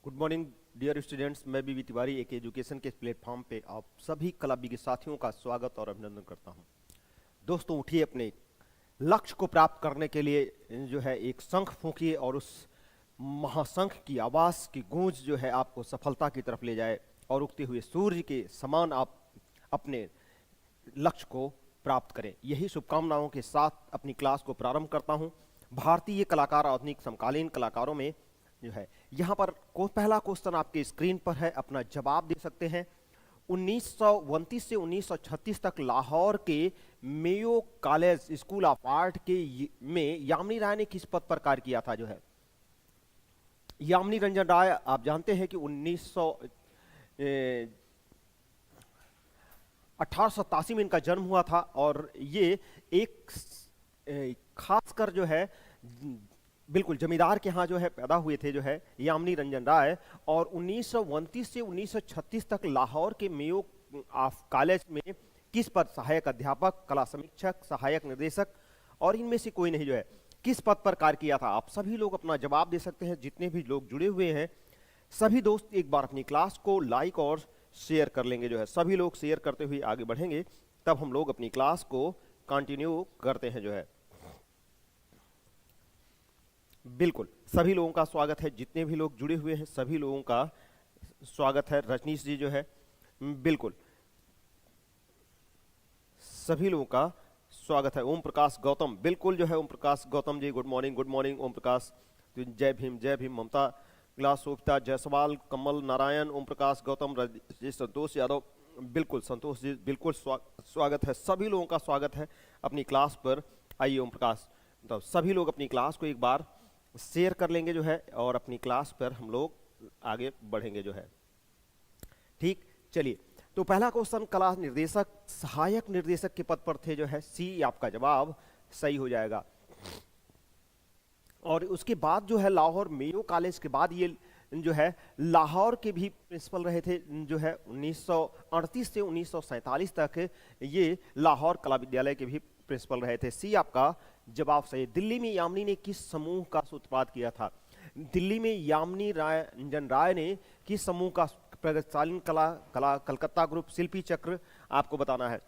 Good morning dear students. मैं बीवी तिवारी एक एजुकेशन के प्लेटफॉर्म पे आप सभी कलाबी के साथियों का स्वागत और अभिनंदन करता हूं। दोस्तों उठिए, अपने लक्ष्य को प्राप्त करने के लिए जो है एक शंख फूंकिए और उस महाशंख की आवाज़ की गूंज जो है आपको सफलता की तरफ ले जाए और उगते हुए सूर्य के समान आप अपने लक्ष्य को प्राप्त करें। यही शुभकामनाओं के साथ अपनी क्लास को प्रारंभ करता हूं। भारतीय कलाकार आधुनिक समकालीन कलाकारों में जो है यहाँ पर पहला क्वेश्चन आपके स्क्रीन पर है, अपना जवाब दे सकते हैं। 1929 से 1936 तक लाहौर के Mayo college school of art में यामिनी राय ने किस पद पर कार्य किया था? जो है यामिनी रंजन राय, आप जानते हैं कि 1887 में इनका जन्म हुआ था और ये एक खासकर जो है बिल्कुल जमींदार के यहाँ जो है पैदा हुए थे जो है यामिनी रंजन राय। और 1929 से 1936 तक लाहौर के मेयो ऑफ कॉलेज में किस पद? सहायक अध्यापक, कला समीक्षक, सहायक निर्देशक और इनमें से कोई नहीं जो है किस पद पर कार्य किया था? आप सभी लोग अपना जवाब दे सकते हैं। जितने भी लोग जुड़े हुए हैं सभी दोस्त एक बार अपनी क्लास को लाइक और शेयर कर लेंगे। जो है सभी लोग शेयर करते हुए आगे बढ़ेंगे, तब हम लोग अपनी क्लास को कंटिन्यू करते हैं। जो है बिल्कुल सभी लोगों का स्वागत है। जितने भी लोग जुड़े हुए हैं सभी लोगों का स्वागत है। रजनीश जी जो है बिल्कुल सभी लोगों का स्वागत है। ओम प्रकाश गौतम, बिल्कुल जो है ओम प्रकाश गौतम जी, गुड मॉर्निंग ओम प्रकाश। तो जय भीम। ममता ग्लास, सोफिता जायसवाल, कमल नारायण, ओम प्रकाश गौतम, संतोष यादव, बिल्कुल संतोष जी बिल्कुल स्वागत है। सभी लोगों का स्वागत है अपनी क्लास पर। आइए ओम प्रकाश, तो सभी लोग अपनी क्लास को एक बार शेयर कर लेंगे जो है और अपनी क्लास पर हम लोग आगे बढ़ेंगे जो है। ठीक, चलिए तो पहला क्वेश्चन कला निर्देशक, सहायक निर्देशक के पद पर थे जो है। सी आपका जवाब सही हो जाएगा। और उसके बाद जो है लाहौर मेयो कॉलेज के बाद ये जो है लाहौर के भी प्रिंसिपल रहे थे। जो है 1938 से 1947 तक ये लाहौर कला विद्यालय के भी प्रिंसिपल रहे थे। सी आपका जवाब सही। दिल्ली में यामिनी ने किस समूह का सूत्रपात किया था? दिल्ली में यामिनी रंजन राय ने किस समूह का? प्रगतिशील कला कलकत्ता ग्रुप, शिल्पी चक्र, आपको बताना है।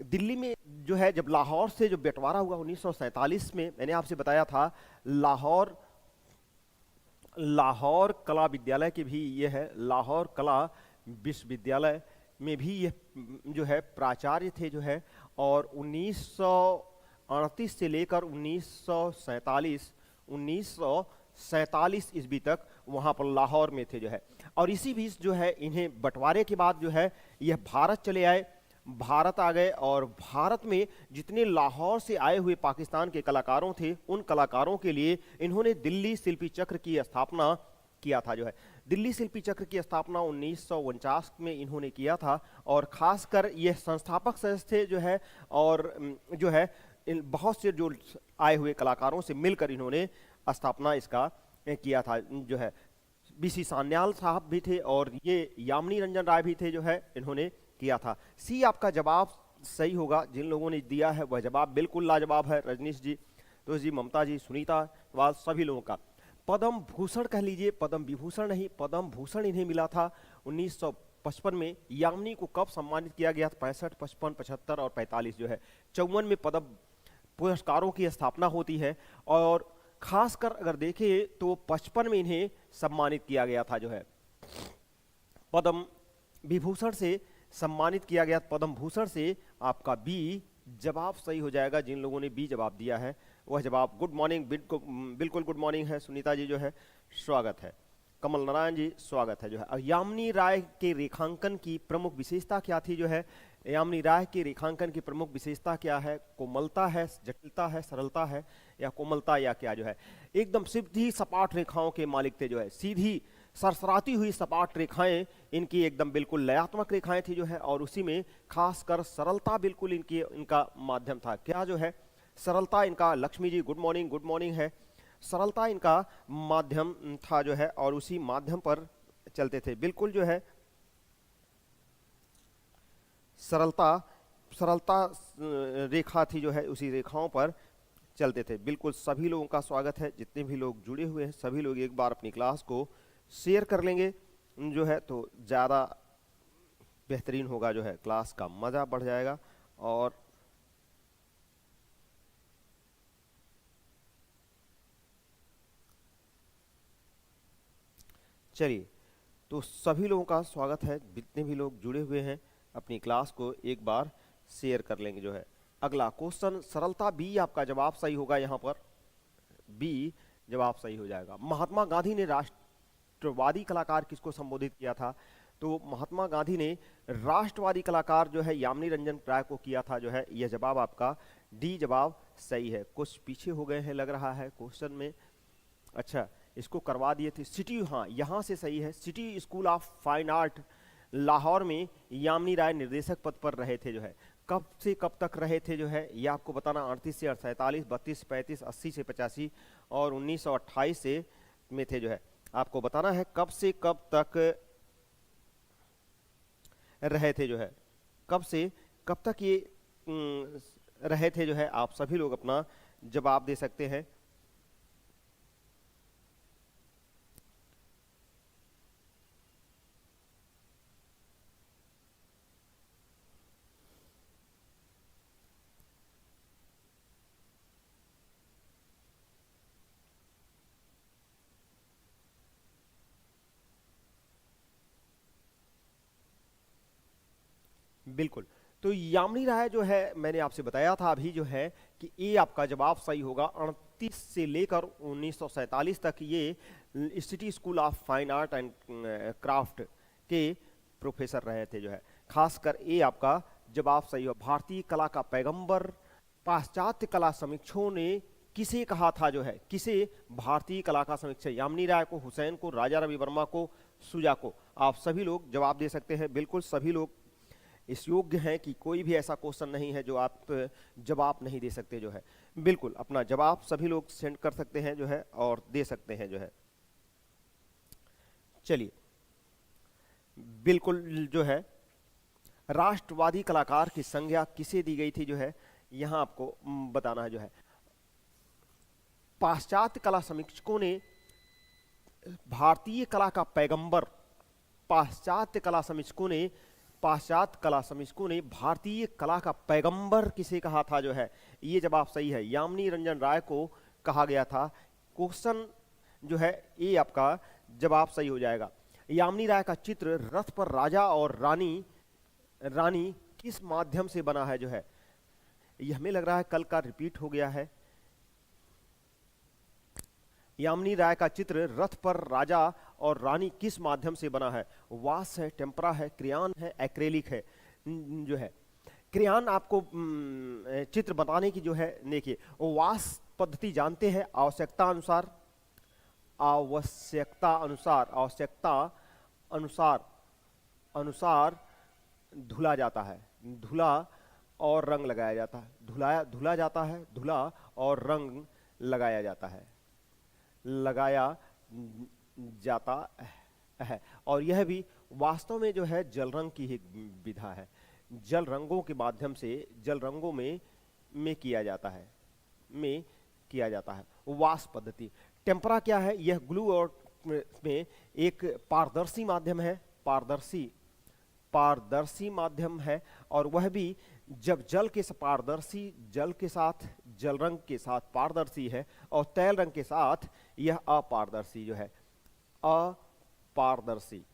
दिल्ली में जो है जब लाहौर से जो बंटवारा हुआ 1947 में, मैंने आपसे बताया था लाहौर कला विद्यालय के भी ये है, लाहौर कला विश्वविद्यालय में भी ये जो है प्राचार्य थे जो है। और 1938 से लेकर 1947 ईस्वी तक वहाँ पर लाहौर में थे जो है। और इसी बीच जो है इन्हें बंटवारे के बाद जो है यह भारत चले आए, भारत आ गए। और भारत में जितने लाहौर से आए हुए पाकिस्तान के कलाकारों थे उन कलाकारों के लिए इन्होंने दिल्ली शिल्पी चक्र की स्थापना किया था जो है। दिल्ली शिल्पी चक्र की स्थापना 1949 में इन्होंने किया था। और खासकर यह संस्थापक सदस्य थे जो है। और जो है बहुत से जो आए हुए कलाकारों से मिलकर इन्होंने स्थापना इसका किया था जो है। बीसी सान्याल साहब भी थे और ये यामिनी रंजन राय भी थे जो है, इन्होंने किया था। सी आपका जवाब सही होगा। जिन लोगों ने दिया है वह जवाब बिल्कुल लाजवाब है। रजनीश जी, तो जी, ममता जी, सुनीता, सभी लोगों का। पद्म भूषण कह लीजिए, पद्म विभूषण नहीं, पद्म भूषण इन्हें मिला था 1955 में। यामिनी को कब सम्मानित किया गया? 65, 55, 75 और 45 जो है 54 में पद्म पुरस्कारों की स्थापना होती है। और खासकर अगर देखें तो 55 में इन्हें सम्मानित किया गया था जो है। पद्म विभूषण से सम्मानित किया गया। पद्म भूषण से आपका बी जवाब सही हो जाएगा। जिन लोगों ने बी जवाब दिया है वह जवाब गुड मॉर्निंग, बिल्कुल गुड मॉर्निंग है। सुनीता जी जो है स्वागत है। कमल नारायण जी स्वागत है जो है। यामिनी राय के रेखांकन की प्रमुख विशेषता क्या थी? जो है यामिनी राय के रेखांकन की प्रमुख विशेषता क्या है? कोमलता है, जटिलता है, सरलता है, या कोमलता, या क्या जो है? एकदम सीधी सपाट रेखाओं के मालिक थे जो है। सीधी सरसराती हुई सपाट रेखाएं इनकी एकदम बिल्कुल लयात्मक रेखाएं थी जो है। और उसी में खासकर सरलता बिल्कुल इनका माध्यम था। क्या जो है? सरलता इनका। लक्ष्मी जी गुड मॉर्निंग है। सरलता इनका माध्यम था जो है और उसी माध्यम पर चलते थे बिल्कुल जो है। सरलता रेखा थी जो है, उसी रेखाओं पर चलते थे। बिल्कुल सभी लोगों का स्वागत है। जितने भी लोग जुड़े हुए हैं सभी लोग एक बार अपनी क्लास को शेयर कर लेंगे जो है तो ज़्यादा बेहतरीन होगा, जो है क्लास का मज़ा बढ़ जाएगा। और चलिए, तो सभी लोगों का स्वागत है, जितने भी लोग जुड़े हुए हैं अपनी क्लास को एक बार शेयर कर लेंगे। जो है अगला क्वेश्चन सरलता बी आपका जवाब सही होगा, यहाँ पर बी जवाब सही हो जाएगा। महात्मा गांधी ने राष्ट्रवादी कलाकार किसको संबोधित किया था? तो महात्मा गांधी ने राष्ट्रवादी कलाकार जो है यामिनी रंजन राय को किया था। जो है यह जवाब आपका डी जवाब सही है। कुछ पीछे हो गए हैं लग रहा है क्वेश्चन में। अच्छा, इसको करवा दिए थे सिटी, हाँ यहाँ से सही है। City school of fine art Lahore में यामिनी राय निर्देशक पद पर रहे थे। जो है कब से कब तक रहे थे, जो है ये आपको बताना। 38 से 47, 32 से 35, 80 से 85 और 1928 से में थे। जो है आपको बताना है कब से कब तक रहे थे। जो है कब से कब तक ये रहे थे। जो है आप सभी लोग अपना जवाब दे सकते हैं। बिल्कुल, तो यामिनी राय जो है मैंने आपसे बताया था अभी, जो है कि ये आपका जवाब सही होगा। 38 से लेकर 1947 तक ये city school of fine art and craft के प्रोफेसर रहे थे। जो है खासकर ये आपका जवाब सही हो। भारतीय कला का पैगंबर पाश्चात्य कला समीक्षकों ने किसे कहा था? जो है किसे भारतीय कला का समीक्षक? यामिनी राय को, हुसैन को, राजा रवि वर्मा को, सुजा को? आप सभी लोग जवाब दे सकते हैं। बिल्कुल सभी लोग इस योग्य हैं कि कोई भी ऐसा क्वेश्चन नहीं है जो आप जवाब नहीं दे सकते। जो है बिल्कुल अपना जवाब सभी लोग सेंड कर सकते हैं जो है और दे सकते हैं। जो है चलिए, बिल्कुल जो है राष्ट्रवादी कलाकार की संज्ञा किसे दी गई थी? जो है यहां आपको बताना है। जो है पाश्चात्य कला समीक्षकों ने भारतीय कला का पैगंबर, पाश्चात्य कला समीक्षकों ने भारतीय कला का पैगंबर किसे कहा था? जो है ये जवाब सही है, यामिनी रंजन राय को कहा गया था। क्वेश्चन जो है ये आपका जवाब सही हो जाएगा। यामिनी राय का चित्र रथ पर राजा और रानी किस माध्यम से बना है? जो है ये हमें लग रहा है कल का रिपीट हो गया है। यामिनी राय का चित्र रथ पर राजा और रानी किस माध्यम से बना है? वाश है, टेम्परा है, क्रेयॉन है, एक्रेलिक है? जो है क्रेयॉन आपको चित्र बनाने की जो है देखिए वाश पद्धति जानते हैं। आवश्यकता अनुसार धुला जाता है, धुला और रंग लगाया जाता है, धुला जाता है, धुला और रंग लगाया जाता है। और यह भी वास्तव में जो है जल रंग की ही विधा है। जल रंगों के माध्यम से, जल रंगों में किया जाता है वाश पद्धति। टेम्परा क्या है? यह ग्लू और में एक पारदर्शी माध्यम है, पारदर्शी माध्यम है। और वह भी जब जल के साथ जल रंग के साथ पारदर्शी है और तैल रंग के साथ यह अपारदर्शी जो है अपारदर्शी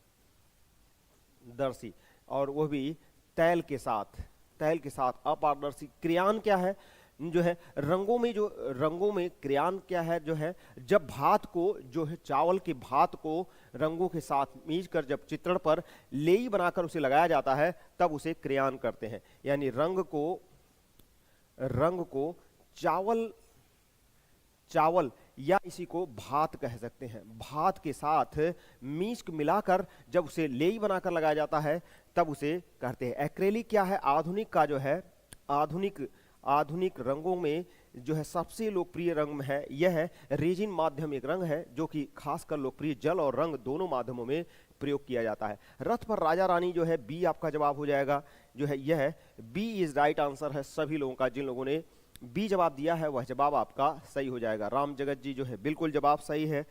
और वह भी तैल के साथ अपारदर्शी। क्रेयॉन क्या है? जो है रंगों में क्रेयॉन क्या है? जो है जब भात को, जो है चावल के भात को रंगों के साथ मीज कर जब चित्रण पर लेई बनाकर उसे लगाया जाता है तब उसे क्रेयॉन करते हैं। यानी रंग को चावल या इसी को भात कह सकते हैं, भात के साथ मीच मिलाकर जब उसे लेई बनाकर लगाया जाता है तब उसे कहते हैं। एक्रेलिक क्या है? आधुनिक का जो है आधुनिक रंगों में जो है सबसे लोकप्रिय रंग है यह है रेजिन माध्यम। एक रंग है जो कि खासकर लोकप्रिय जल और रंग दोनों माध्यमों में प्रयोग किया जाता है। रथ पर राजा रानी जो है बी आपका जवाब हो जाएगा। जो है यह बी इज राइट आंसर है सभी लोगों का। जिन लोगों ने बी जवाब दिया है वह जवाब आपका सही हो जाएगा। राम जगत जी जो है बिल्कुल जवाब सही है।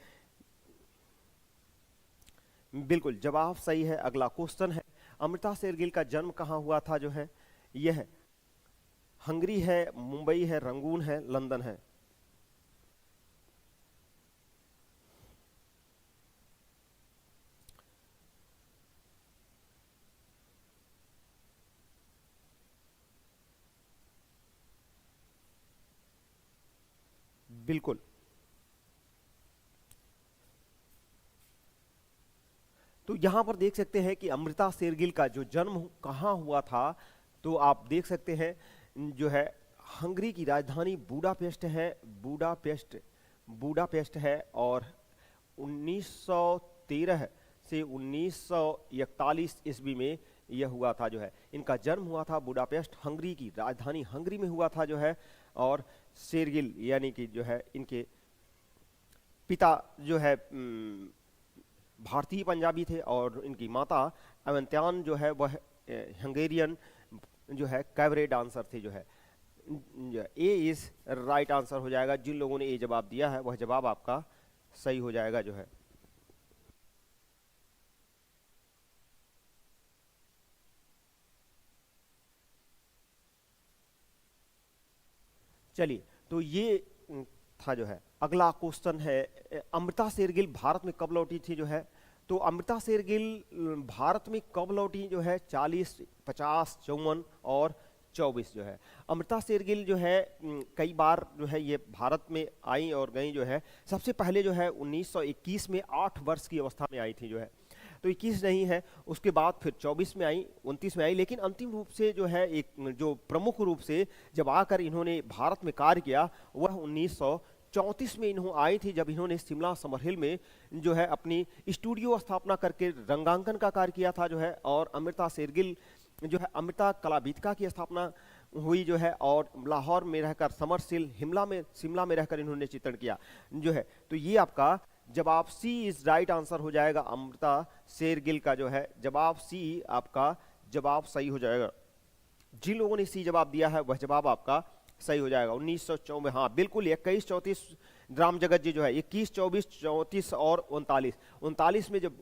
बिल्कुल जवाब सही है। अगला क्वेश्चन है, अमृता शेरगिल का जन्म कहाँ हुआ था जो है, यह हंगरी है, मुंबई है, रंगून है, लंदन है। बिल्कुल, तो यहां पर देख सकते हैं कि अमृता शेरगिल का जो जन्म कहाँ हुआ था, तो आप देख सकते हैं जो है हंगरी की राजधानी बुडापेस्ट है, बुडापेस्ट, बुडापेस्ट है। और 1913 से 1941 ईस्वी में यह हुआ था जो है, इनका जन्म हुआ था बुडापेस्ट, हंगरी की राजधानी हंगरी में हुआ था जो है। और शेरगिल यानी कि जो है इनके पिता जो है भारतीय पंजाबी थे, और इनकी माता अवंत्यान जो है वह हंगेरियन जो है कैबरे डांसर थे जो है। ए इज राइट आंसर हो जाएगा। जिन लोगों ने ए जवाब दिया है वह जवाब आपका सही हो जाएगा जो है। चलिए, तो ये था जो है। अगला क्वेश्चन है, अमृता शेरगिल भारत में कब लौटी थी जो है, तो अमृता शेरगिल भारत में कब लौटी जो है, 40, 50, 54 और 24 जो है। अमृता शेरगिल जो है कई बार जो है ये भारत में आई और गई जो है। सबसे पहले जो है 1921 में 8 वर्ष की अवस्था में आई थी जो है, तो 21 नहीं है, उसके बाद फिर 24 में आई, 29 में आई, लेकिन अंतिम रूप से जो है एक जो प्रमुख रूप से जब आकर इन्होंने भारत में कार्य किया वह 1934 में इन्हों आई थी, जब इन्होंने शिमला समर हिल में जो है अपनी स्टूडियो स्थापना करके रंगांकन का कार्य किया था जो है। और अमृता शेरगिल जो है अमृता कला वीथिका की स्थापना हुई जो है, और लाहौर में रहकर समरसिल शिमला में रहकर इन्होंने चित्रण किया जो है। तो ये आपका जवाब सी इज राइट आंसर हो जाएगा। अमृता शेरगिल का जो है जवाब सी आपका जवाब सही हो जाएगा। जिन लोगों ने सी जवाब दिया है वह जवाब आपका सही हो जाएगा। 1954, हाँ बिल्कुल, 21, 34 राम जगत जी जो है 21, 24, 34 और 39 में जब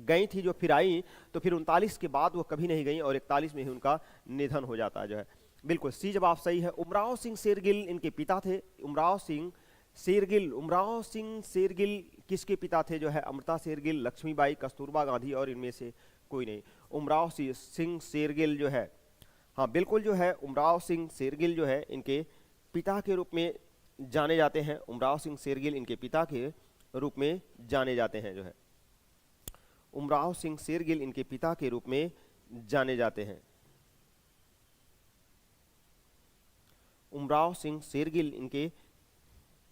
गई थी जो फिर आई, तो फिर 39 के बाद वो कभी नहीं गई और 41 में ही उनका निधन हो जाता है जो है। बिल्कुल सी जवाब सही है। उमराव सिंह शेरगिल इनके पिता थे। उमराव सिंह शेरगिल किसके पिता थे जो है, अमृता शेरगिल, लक्ष्मीबाई, कस्तूरबा गांधी और इनमें से कोई नहीं। उमराव सिंह शेरगिल जो है, हाँ बिल्कुल जो है उमराव सिंह शेरगिल जो है इनके पिता के रूप में जाने जाते हैं। उमराव सिंह शेरगिल इनके पिता के रूप में जाने जाते हैं जो है। उमराव सिंह शेरगिल इनके पिता के रूप में जाने जाते हैं। उमराव सिंह शेरगिल इनके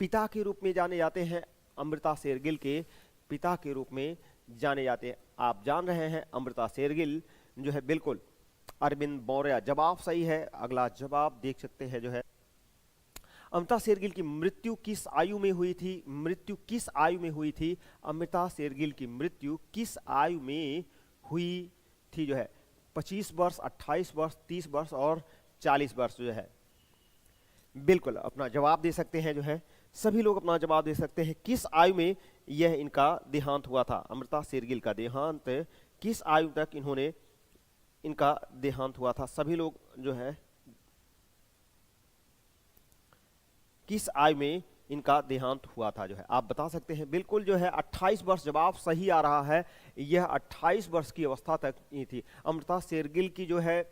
पिता के रूप में जाने जाते हैं, अमृता शेरगिल के पिता के रूप में जाने जाते हैं। आप जान रहे हैं अमृता शेरगिल जो है, बिल्कुल अरविंद मौर्य जवाब सही है। अगला जवाब देख सकते हैं जो है, अमृता शेरगिल की मृत्यु किस आयु में हुई थी, मृत्यु किस आयु में हुई थी, अमृता शेरगिल की मृत्यु किस आयु में हुई थी जो है, 25 वर्ष, 28 वर्ष, 30 वर्ष और 40 वर्ष जो है। बिल्कुल अपना जवाब दे सकते हैं जो है, सभी लोग अपना जवाब दे सकते हैं। किस आयु में यह इनका देहांत हुआ था, अमृता शेरगिल का देहांत किस आयु तक इनका देहांत हुआ था, सभी लोग जो है किस आयु में इनका देहांत हुआ था जो है आप बता सकते हैं। बिल्कुल जो है 28 वर्ष जवाब सही आ रहा है। यह 28 वर्ष की अवस्था तक ही थी। अमृता शेरगिल की जो है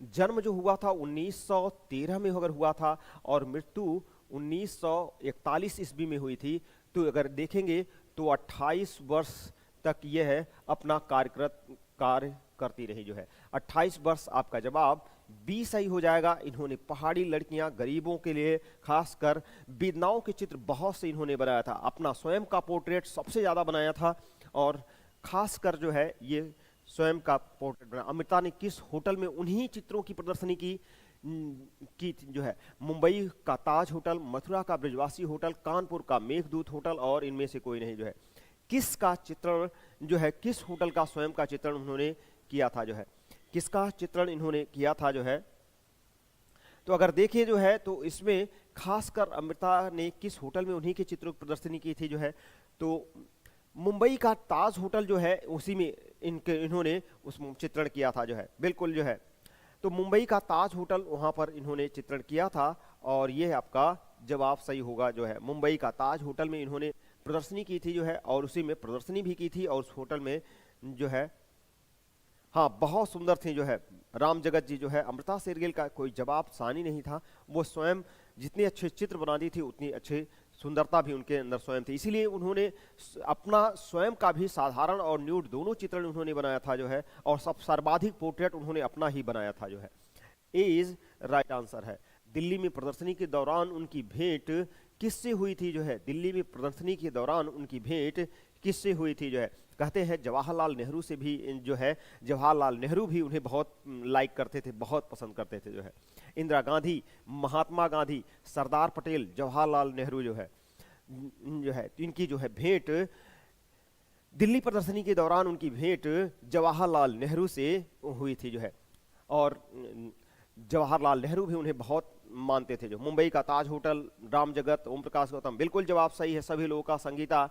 जन्म जो हुआ था 1913 में अगर हुआ था और मृत्यु 1941 ईस्वी में हुई थी, तो अगर देखेंगे तो 28 वर्ष तक यह अपना कार्य करती रही जो है। 28 वर्ष आपका जवाब बी सही हो जाएगा। इन्होंने पहाड़ी लड़कियां, गरीबों के लिए खासकर विधवाओं के चित्र बहुत से इन्होंने बनाया था। अपना स्वयं का पोर्ट्रेट सबसे ज्यादा बनाया था और खासकर जो है ये स्वयं का पोर्ट्रेट बनाया। अमृता ने किस होटल में उन्हीं चित्रों की प्रदर्शनी की जो है, मुंबई का ताज होटल, मथुरा का ब्रजवासी होटल, कानपुर का मेघदूत होटल और इनमें से कोई नहीं जो है। किसका चित्रण जो है, किस होटल का स्वयं का चित्रण उन्होंने किया था जो है, किसका चित्रण इन्होंने किया था जो है। तो अगर देखिए जो है तो इसमें खासकर अमृता ने किस होटल में उन्हीं के चित्रों की प्रदर्शनी की थी जो है, तो मुंबई का ताज होटल जो है उसी में इन्होंने उस चित्रण किया था जो है, बिल्कुल जो है। तो मुंबई का ताज होटल वहां पर इन्होंने चित्रण किया था, और ये आपका जवाब सही होगा जो है। मुंबई का ताज होटल में इन्होंने प्रदर्शनी की थी जो है, और उसी में प्रदर्शनी भी की थी, और उस होटल में जो है, हाँ, बहुत सुंदर थी जो है। राम जगत जी जो है, अमृता शेरगिल का कोई जवाब सानी नहीं था। वो स्वयं जितने अच्छे चित्र बनाती थी उतनी अच्छी सुंदरता भी उनके अंदर स्वयं थी, इसीलिए उन्होंने अपना स्वयं का भी साधारण और न्यूड दोनों चित्रण उन्होंने बनाया था जो है, और सब सर्वाधिक पोर्ट्रेट उन्होंने अपना ही बनाया था जो है। ए इज राइट आंसर है। दिल्ली में प्रदर्शनी के दौरान उनकी भेंट किससे हुई थी जो है, दिल्ली में प्रदर्शनी के दौरान उनकी भेंट किससे हुई थी जो है। कहते हैं जवाहरलाल नेहरू से भी जो है, जवाहरलाल नेहरू भी उन्हें बहुत लाइक करते थे, बहुत पसंद करते थे जो है। इंदिरा गांधी, महात्मा गांधी, सरदार पटेल, जवाहरलाल नेहरू जो है इनकी जो है भेंट, दिल्ली प्रदर्शनी के दौरान उनकी भेंट जवाहरलाल नेहरू से हुई थी जो है, और जवाहरलाल नेहरू भी उन्हें बहुत मानते थे जो। मुंबई का ताज होटल, राम जगत, ओम प्रकाश गौतम, बिल्कुल जवाब सही है सभी लोगों का। संगीता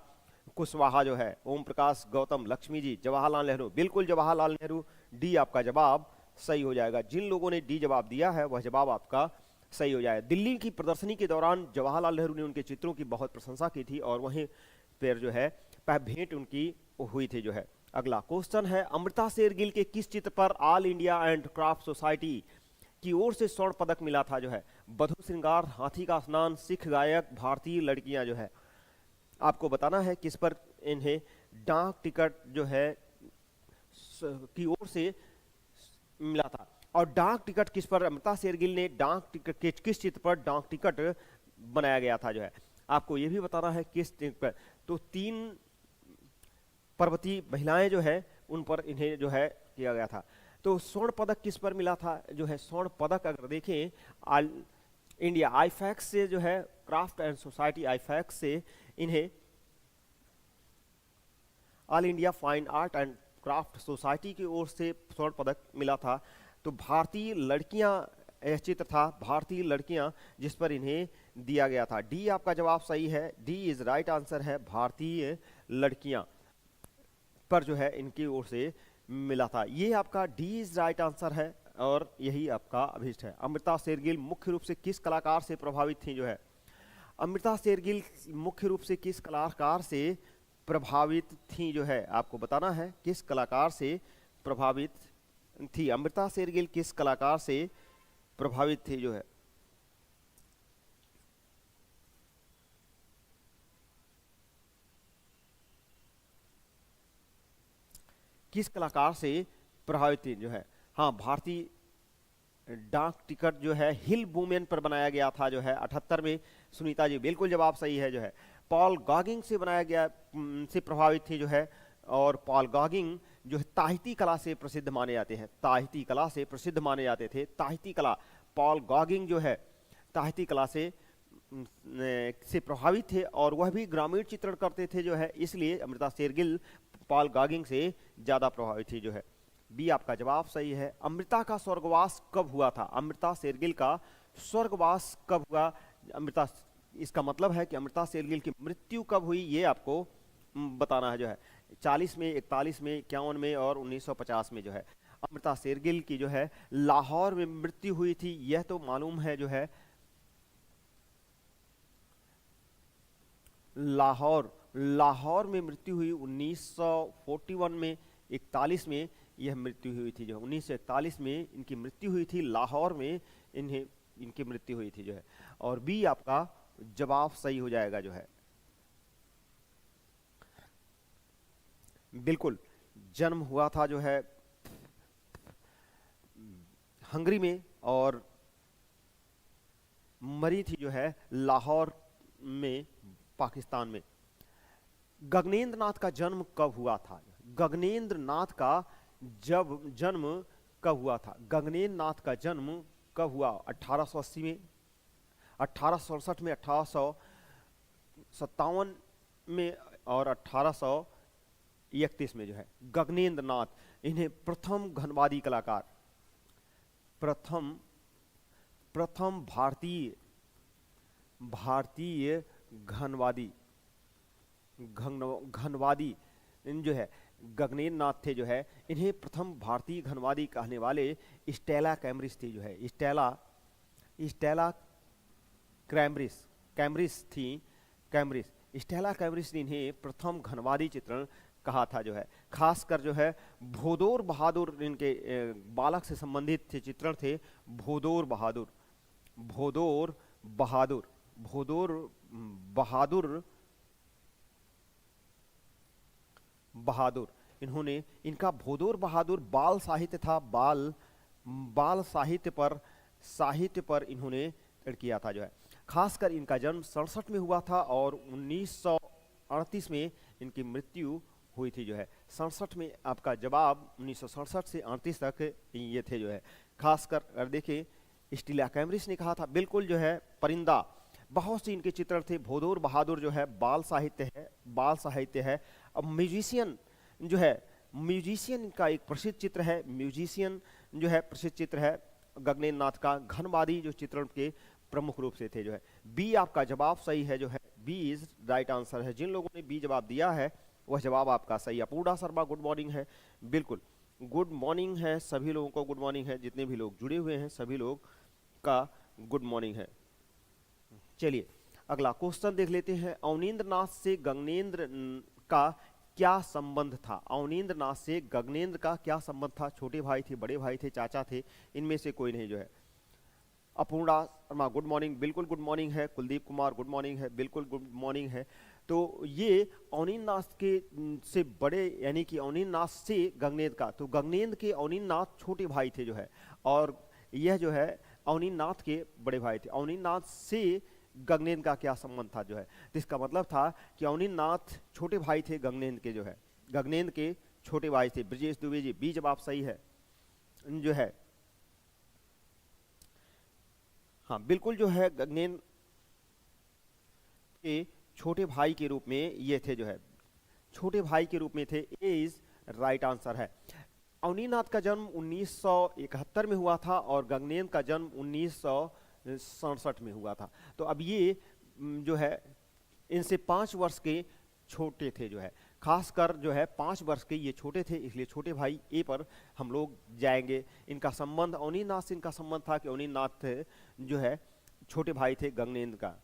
कुशवाहा जो है, ओम प्रकाश गौतम, लक्ष्मी जी, जवाहरलाल नेहरू, बिल्कुल जवाहरलाल नेहरू। डी आपका जवाब सही हो जाएगा। जिन लोगों ने डी जवाब दिया है वह जवाब आपका सही हो जाएगा। दिल्ली की प्रदर्शनी के दौरान जवाहरलाल नेहरू ने उनके चित्रों की बहुत प्रशंसा की थी, और वहीं पर जो है भेंट उनकी हुई थी जो है। अगला क्वेश्चन है, अमृता शेरगिल के किस चित्र पर all India and craft society की ओर से स्वर्ण पदक मिला था जो है। बधू श्रृंगार, हाथी का स्नान, सिख गायक, भारतीय लड़कियां जो है। आपको बताना है किस पर इन्हें डाक टिकट जो है की ओर से मिला था, और डाक टिकट किस पर, अमृता शेरगिल ने डाक टिकट किस चित्र पर डाक टिकट बनाया गया था जो है। आपको यह भी बताना है किस चित्र पर। तो 3 पर्वतीय महिलाएं जो है उन पर इन्हें जो है किया गया था। तो स्वर्ण पदक किस पर मिला था जो है, स्वर्ण पदक अगर देखें इंडिया आईफैक्स से जो है, क्राफ्ट एंड सोसाइटी आईफैक्स से इन्हें all India fine art and craft society की ओर से स्वर्ण पदक मिला था। तो भारतीय लड़कियां यह चित्र था, भारतीय लड़कियां जिस पर इन्हें दिया गया था। डी आपका जवाब सही है, डी इज राइट आंसर है। भारतीय लड़कियां पर जो है इनकी ओर से मिला था। ये आपका डी इज राइट आंसर है, और यही आपका अभिष्ट है। अमृता शेरगिल मुख्य रूप से किस कलाकार से प्रभावित थी जो है। अमृता शेरगिल मुख्य रूप से किस कलाकार से प्रभावित थी जो है, आपको बताना है किस कलाकार से प्रभावित थी। अमृता शेरगिल किस कलाकार से प्रभावित थी जो है। किस कलाकार से प्रभावित थी जो है। हाँ, भारतीय डाक टिकट जो है हिल वुमेन पर बनाया गया था जो है 78 में। सुनीता जी बिल्कुल जवाब सही है जो है। पॉल गॉगिंग से बनाया गया से प्रभावित थी जो है, और पॉल गॉगिंग जो है ताहिती कला से प्रसिद्ध माने जाते हैं, ताहिती कला से प्रसिद्ध माने जाते थे। ताहिती कला, पॉल गॉगिंग जो है ताहिती कला से प्रभावित थे, और वह भी ग्रामीण चित्रण करते थे जो है, इसलिए अमृता शेरगिल पॉल गॉगिंग से ज्यादा प्रभावित थी जो है। बी आपका जवाब सही है। अमृता का स्वर्गवास कब हुआ था, अमृता शेरगिल का स्वर्गवास कब हुआ। अमृता, इसका मतलब है कि अमृता शेरगिल की मृत्यु कब हुई, ये आपको बताना है जो है। 40 में, 41 में, 51 में और 1950 में जो है अमृता शेरगिल की जो है लाहौर में मृत्यु हुई थी, यह तो मालूम है जो है। लाहौर में मृत्यु हुई 1941 में, 41 में यह मृत्यु हुई थी जो 1941 में इनकी मृत्यु हुई थी, लाहौर में इनकी मृत्यु हुई थी जो है। और बी आपका जवाब सही हो जाएगा जो है। बिल्कुल जन्म हुआ था जो है हंगरी में, और मरी थी जो है लाहौर में, पाकिस्तान में। गगनेंद्र नाथ का जन्म कब हुआ था, गगनेंद्र नाथ का जन्म कब हुआ था। गगनेंद्र नाथ का जन्म कब हुआ, 1880 में, 1867 में, 1857 में और 1831 में जो है। गगनेंद्र नाथ, इन्हें प्रथम घनवादी कलाकार, प्रथम भारतीय घनवादी घनवादी जो है गगनेंद्र नाथ थे जो है, इन्हें प्रथम भारतीय घनवादी कहने वाले स्टेला कैम्ब्रिस थी जो है, स्टेला कैम्ब्रिस कैम्ब्रिस थी कैम्ब्रिस स्टेला कैम्ब्रिस ने इन्हें प्रथम घनवादी चित्रण कहा था जो है। खासकर जो है भोदोर बहादुर इनके बालक से संबंधित थे, चित्रण थे भोदोर बहादुर भोदोर बहादुर भोदोर बहादुर बहादुर इन्होंने, इनका भोदोर बहादुर बाल साहित्य था, बाल साहित्य पर इन्होंने किया था जो है। खासकर इनका जन्म 67 में हुआ था और 1938 में इनकी मृत्यु हुई थी जो है। 67 में आपका जवाब 1967 से 38 तक ये थे जो है। खासकर अगर देखें स्टेला कैम्ब्रिस ने कहा था बिल्कुल जो है परिंदा, बहुत से इनके चित्रण थे। भोदोर बहादुर जो है बाल साहित्य है। अब म्यूजिशियन जो है, म्यूजिशियन का एक प्रसिद्ध चित्र है, म्यूजिशियन जो है प्रसिद्ध चित्र है गगनेंद्र नाथ का। घनवादी जो चित्रण के प्रमुख रूप से थे जो है। बी आपका जवाब सही है जो है, बी इज राइट आंसर है। जिन लोगों ने बी जवाब दिया है वह जवाब आपका सही है। अपूर्णा शर्मा गुड मॉर्निंग है, बिल्कुल गुड मॉर्निंग है, सभी लोगों को गुड मॉर्निंग है, जितने भी लोग जुड़े हुए हैं सभी लोग का गुड मॉर्निंग है। चलिए अगला क्वेश्चन देख लेते हैं। अवनींद्र नाथ से गगनेंद्र का क्या संबंध था? अवनींद्र नाथ से गगनेंद्र का क्या संबंध था? छोटे भाई थे, बड़े भाई थे, चाचा थे, इनमें से कोई नहीं जो है। अपूर्णा शर्मा गुड मॉर्निंग, बिल्कुल गुड मॉर्निंग है। कुलदीप कुमार गुड मॉर्निंग है, बिल्कुल गुड मॉर्निंग है। तो ये अवनींद्र नाथ के से बड़े यानी कि अवनींद्र नाथ से गगनेंद्र का, तो गगनेंद्र के अवनींद्र नाथ छोटे भाई थे जो है, और यह जो है अवनींद्र नाथ के बड़े भाई थे। अवनींद्र नाथ से गगनेंद्र का क्या संबंध था जो है, तो इसका मतलब था कि अवनींद्र नाथ छोटे भाई थे गगनेंद्र के जो है, गगनेंद्र के छोटे भाई थे। ब्रजेश दुबे जी बी जवाब सही है जो है। हाँ बिल्कुल जो है गगनेंद्र के छोटे भाई के रूप में ये थे जो है, छोटे भाई के रूप में थे, ए इज राइट आंसर है। अवनींद्र नाथ का जन्म 1971 में हुआ था और गगनेंद्र का जन्म 1967 में हुआ था। तो अब ये जो है इनसे 5 वर्ष के छोटे थे जो है, खासकर जो है 5 वर्ष के ये छोटे थे, इसलिए छोटे भाई ए पर हम लोग जाएंगे। इनका संबंध अवनींद्र नाथ से इनका संबंध था कि अवनींद्र नाथ जो है छोटे भाई थे गगनेंद्र का।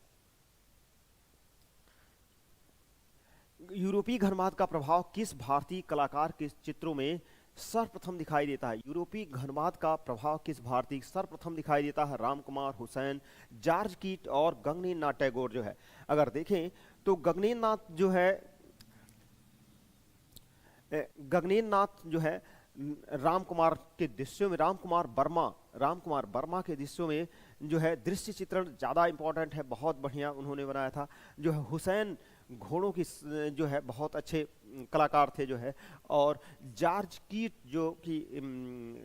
यूरोपीय घनवाद का प्रभाव किस भारतीय कलाकार के चित्रों में सर्वप्रथम दिखाई देता है? यूरोपीय घनवाद का प्रभाव किस भारतीय सर्वप्रथम दिखाई देता है? रामकुमार, हुसैन, जॉर्ज कीट और गगनेंद्र नाथ टैगोर जो है। अगर देखें तो गगनेंद्र नाथ जो है, गगनेंद्र नाथ जो है रामकुमार के दृश्यों में, रामकुमार वर्मा के दृश्यों में जो है दृश्य चित्रण ज़्यादा इंपॉर्टेंट है, बहुत बढ़िया उन्होंने बनाया था। जो है हुसैन घोड़ों की जो है बहुत अच्छे कलाकार थे जो है, और जॉर्ज कीट जो कि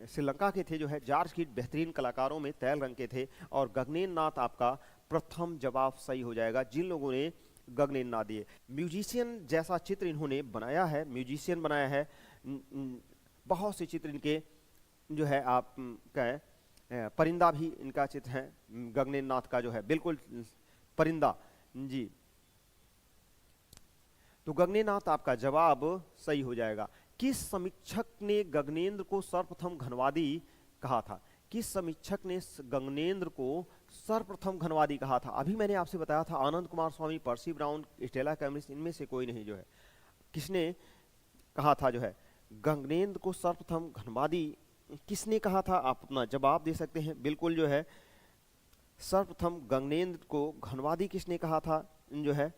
श्रीलंका के थे जो है, जॉर्ज कीट बेहतरीन कलाकारों में तैल रंग के थे। और गगनेंद्र नाथ आपका प्रथम जवाब सही हो जाएगा जिन लोगों ने गगनेंद्र नाथ दिए। म्यूजिशियन जैसा चित्र इन्होंने बनाया है, म्यूजिशियन बनाया है, बहुत से चित्र इनके जो है आप कहें, परिंदा भी इनका चित्र है गगनेंद्र नाथ का जो है, बिल्कुल परिंदा जी। तो गगनेंद्र नाथ आपका जवाब सही हो जाएगा। किस समीक्षक ने गगनेंद्र को सर्वप्रथम घनवादी कहा था? किस समीक्षक ने गगनेंद्र को सर्वप्रथम घनवादी कहा था? अभी मैंने आपसे बताया था आनंद कुमार स्वामी, पर्सी ब्राउन, स्टेला कैम्ब्रिस, इनमें से कोई नहीं जो है। किसने कहा था जो है गगनेंद्र को सर्वप्रथम घनवादी किसने कहा था? आप अपना जवाब दे सकते हैं। बिल्कुल जो है सर्वप्रथम गगनेंद्र को घनवादी किसने कहा था जो है,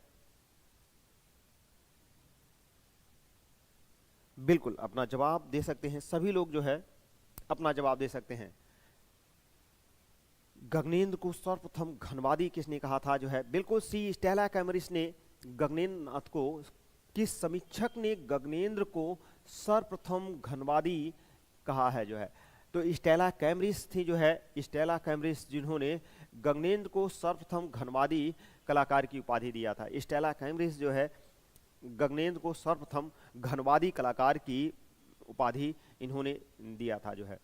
बिल्कुल अपना जवाब दे सकते हैं, सभी लोग जो है अपना जवाब दे सकते हैं। गगनेंद्र को सर्वप्रथम घनवादी किसने कहा था जो है, बिल्कुल सी स्टेला कैम्ब्रिस ने गगनेंद्र नाथ को, किस समीक्षक ने गगनेंद्र को सर्वप्रथम घनवादी कहा है जो है, तो स्टेला कैम्ब्रिस थी जो है, स्टेला कैम्ब्रिस जिन्होंने गगनेंद्र को सर्वप्रथम घनवादी कलाकार की उपाधि दिया था। स्टेला कैम्ब्रिस जो है गगनेंद्र को सर्वप्रथम घनवादी कलाकार की उपाधि इन्होंने दिया था जो है।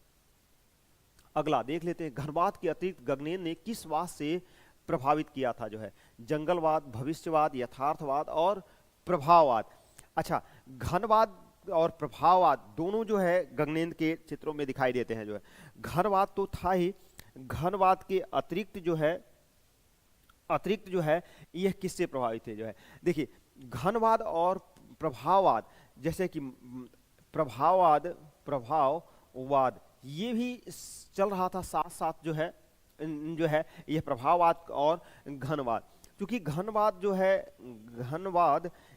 अगला देख लेते हैं, घनवाद के अतिरिक्त गगनेंद्र ने किस वाद से प्रभावित किया था जो है, जंगलवाद, भविष्यवाद, यथार्थवाद और प्रभाववाद। अच्छा, घनवाद और प्रभाववाद दोनों जो है गगनेंद्र के चित्रों में दिखाई देते हैं जो है। घनवाद तो था ही, घनवाद के अतिरिक्त जो है यह किससे प्रभावित है जो है। देखिए, घनवाद और प्रभाववाद, जैसे कि प्रभाववाद ये भी चल रहा था साथ साथ जो है यह प्रभाववाद और घनवाद। क्योंकि घनवाद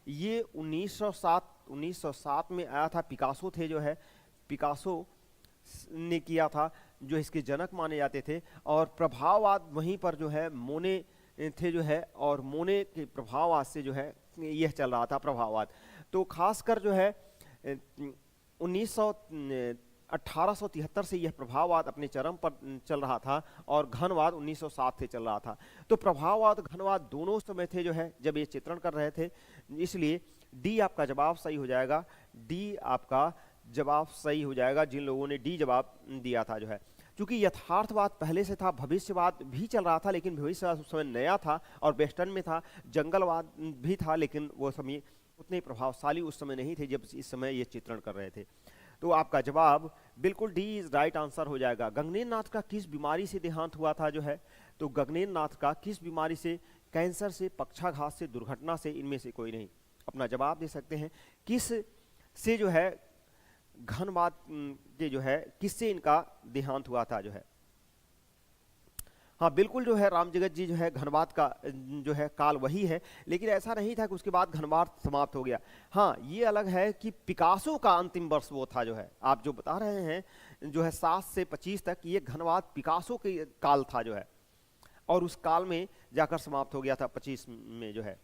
ये 1907 में आया था। पिकासो थे जो है, पिकासो ने किया था, जो इसके जनक माने जाते थे। और प्रभाववाद वहीं पर जो है मोने थे जो है, और मोने के प्रभाववाद से जो है यह चल रहा था प्रभाववाद। तो खासकर जो है 1873 से यह प्रभाववाद अपने चरम पर चल रहा था, और घनवाद 1907 से चल रहा था। तो प्रभाववाद घनवाद दोनों समय थे जो है जब ये चित्रण कर रहे थे। इसलिए डी आपका जवाब सही हो जाएगा, डी आपका जवाब सही हो जाएगा जिन लोगों ने डी जवाब दिया था जो है। क्योंकि यथार्थवाद पहले से था, भविष्यवाद भी चल रहा था, लेकिन भविष्यवाद उस समय नया था और वेस्टर्न में था। जंगलवाद भी था, लेकिन वो समय उतने प्रभावशाली उस समय नहीं थे जब इस समय ये चित्रण कर रहे थे। तो आपका जवाब बिल्कुल डी इज राइट आंसर हो जाएगा। गगनेंद्र नाथ का किस बीमारी से देहांत हुआ था जो है, तो गगनेंद्र नाथ का किस बीमारी से, कैंसर से, पक्षाघात से, दुर्घटना से, इनमें से कोई नहीं। अपना जवाब दे सकते हैं। किस से जो है घनवाद के जो है किससे इनका देहांत हुआ था जो है। हाँ बिल्कुल जो है राम जगत जी जो है घनवाद का जो है काल वही है, लेकिन ऐसा नहीं था कि उसके बाद घनवाद समाप्त हो गया। हाँ ये अलग है कि पिकासो का अंतिम वर्ष वो था जो है, आप जो बता रहे हैं जो है 7 से 25 तक, ये घनवाद पिकासो के काल था जो है, और उस काल में जाकर समाप्त हो गया था 25 में जो है।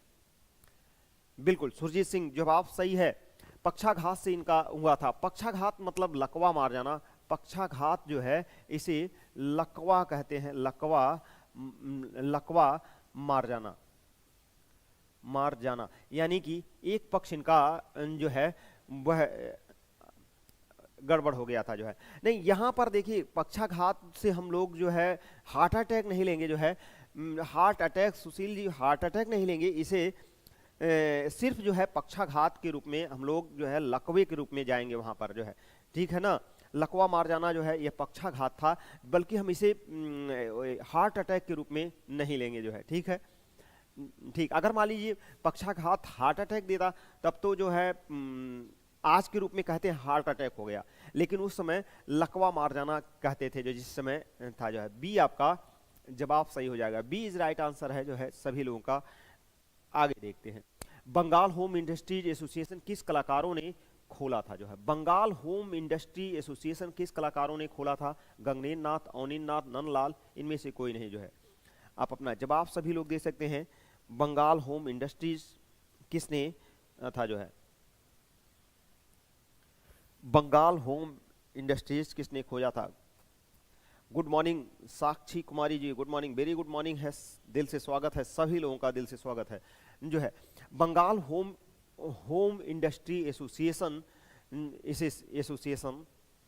बिल्कुल सुरजीत सिंह जवाब सही है। पक्षाघात से इनका हुआ था। पक्षाघात मतलब लकवा मार जाना। पक्षाघात जो है इसे लकवा कहते हैं, लकवा मार जाना यानी कि एक पक्ष इनका जो है वह गड़बड़ हो गया था जो है। नहीं यहाँ पर देखिए पक्षाघात से हम लोग जो है हार्ट अटैक नहीं लेंगे जो है, heart attack, Sushil ji heart attack नहीं लेंगे, इसे सिर्फ जो है पक्षाघात के रूप में हम लोग जो है लकवे के रूप में जाएंगे वहां पर जो है, ठीक है ना। लकवा मार जाना जो है यह पक्षाघात था, बल्कि हम इसे हार्ट अटैक के रूप में नहीं लेंगे जो है, ठीक है। ठीक, अगर मान लीजिए पक्षाघात हार्ट अटैक देता तब तो जो है आज के रूप में कहते हैं हार्ट अटैक हो गया, लेकिन उस समय लकवा मार जाना कहते थे जो जिस समय था जो है। बी आपका जवाब सही हो जाएगा, बी इज राइट आंसर है जो है सभी लोगों का। आगे देखते हैं, बंगाल होम इंडस्ट्रीज एसोसिएशन किस कलाकारों ने खोला था जो है। बंगाल होम इंडस्ट्री एसोसिएशन किस कलाकारों ने खोला था। गगनेंद्र नाथ, अवनींद्र नाथ, नंदलाल, इनमें से कोई नहीं जो है। आप अपना जवाब सभी लोग दे सकते हैं। बंगाल होम इंडस्ट्रीज किसने था जो है, बंगाल होम इंडस्ट्रीज किसने खोजा था। Good morning Sakshi Kumari ji, good morning, very good morning है, दिल से स्वागत है, सभी लोगों का दिल से स्वागत है जो है। बंगाल होम इंडस्ट्री एसोसिएशन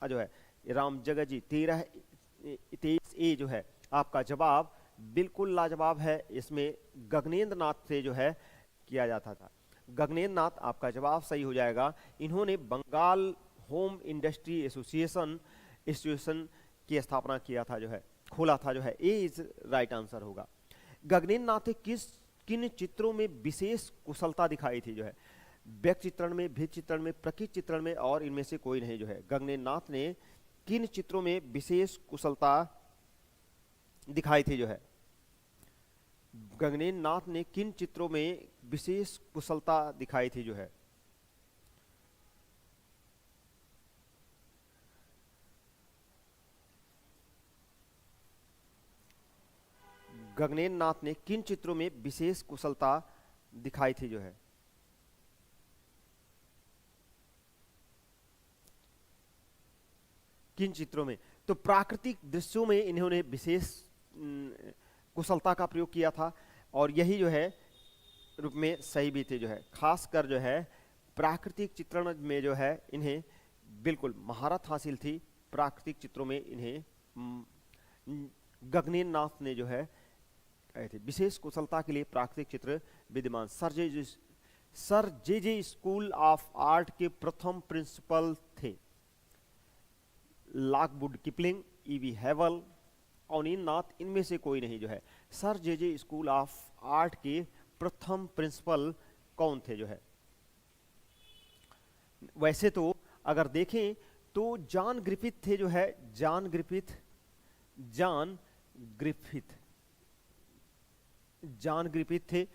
जो है, राम जगत जी 23 ए जो है आपका जवाब बिल्कुल लाजवाब है। इसमें गगनेंद्र नाथ से जो है किया जाता था। गगनेंद्र नाथ आपका जवाब सही हो जाएगा। इन्होंने बंगाल होम इंडस्ट्री एसोसिएशन की स्थापना किया था जो है, खोला था जो है। ए इज राइट आंसर होगा। गगनेंद्र नाथ ने किन चित्रों में विशेष कुशलता दिखाई थी जो है। व्यक्ति चित्रण में, भित्ति चित्रण में, प्रकृति चित्रण में, और इनमें से कोई नहीं जो है। गगनेंद्र नाथ ने किन चित्रों में विशेष कुशलता दिखाई थी जो है। गगनेंद्र नाथ ने किन चित्रों में विशेष कुशलता दिखाई थी जो है। गगनेंद्र नाथ ने किन चित्रों में विशेष कुशलता दिखाई थी जो है। किन चित्रों में, तो प्राकृतिक दृश्यों में इन्होंने विशेष कुशलता का प्रयोग किया था, और यही जो है रूप में सही भी थे जो है। खासकर जो है प्राकृतिक चित्रण में जो है इन्हें बिल्कुल महारत हासिल थी। प्राकृतिक चित्रों में इन्हें गगनेंद्र नाथ ने जो है थे विशेष कुशलता के लिए प्राकृतिक चित्र विद्यमान। Sir J J school of art के प्रथम प्रिंसिपल थे? लॉकवुड किपलिंग, ईवी हैवल, अवनींद्रनाथ, इनमें से कोई नहीं जो है। Sir J J school of art के प्रथम प्रिंसिपल कौन थे जो है? वैसे तो अगर देखें तो जॉन ग्रिफिथ थे जो है, John Griffith, John Griffith, John Griffith थे।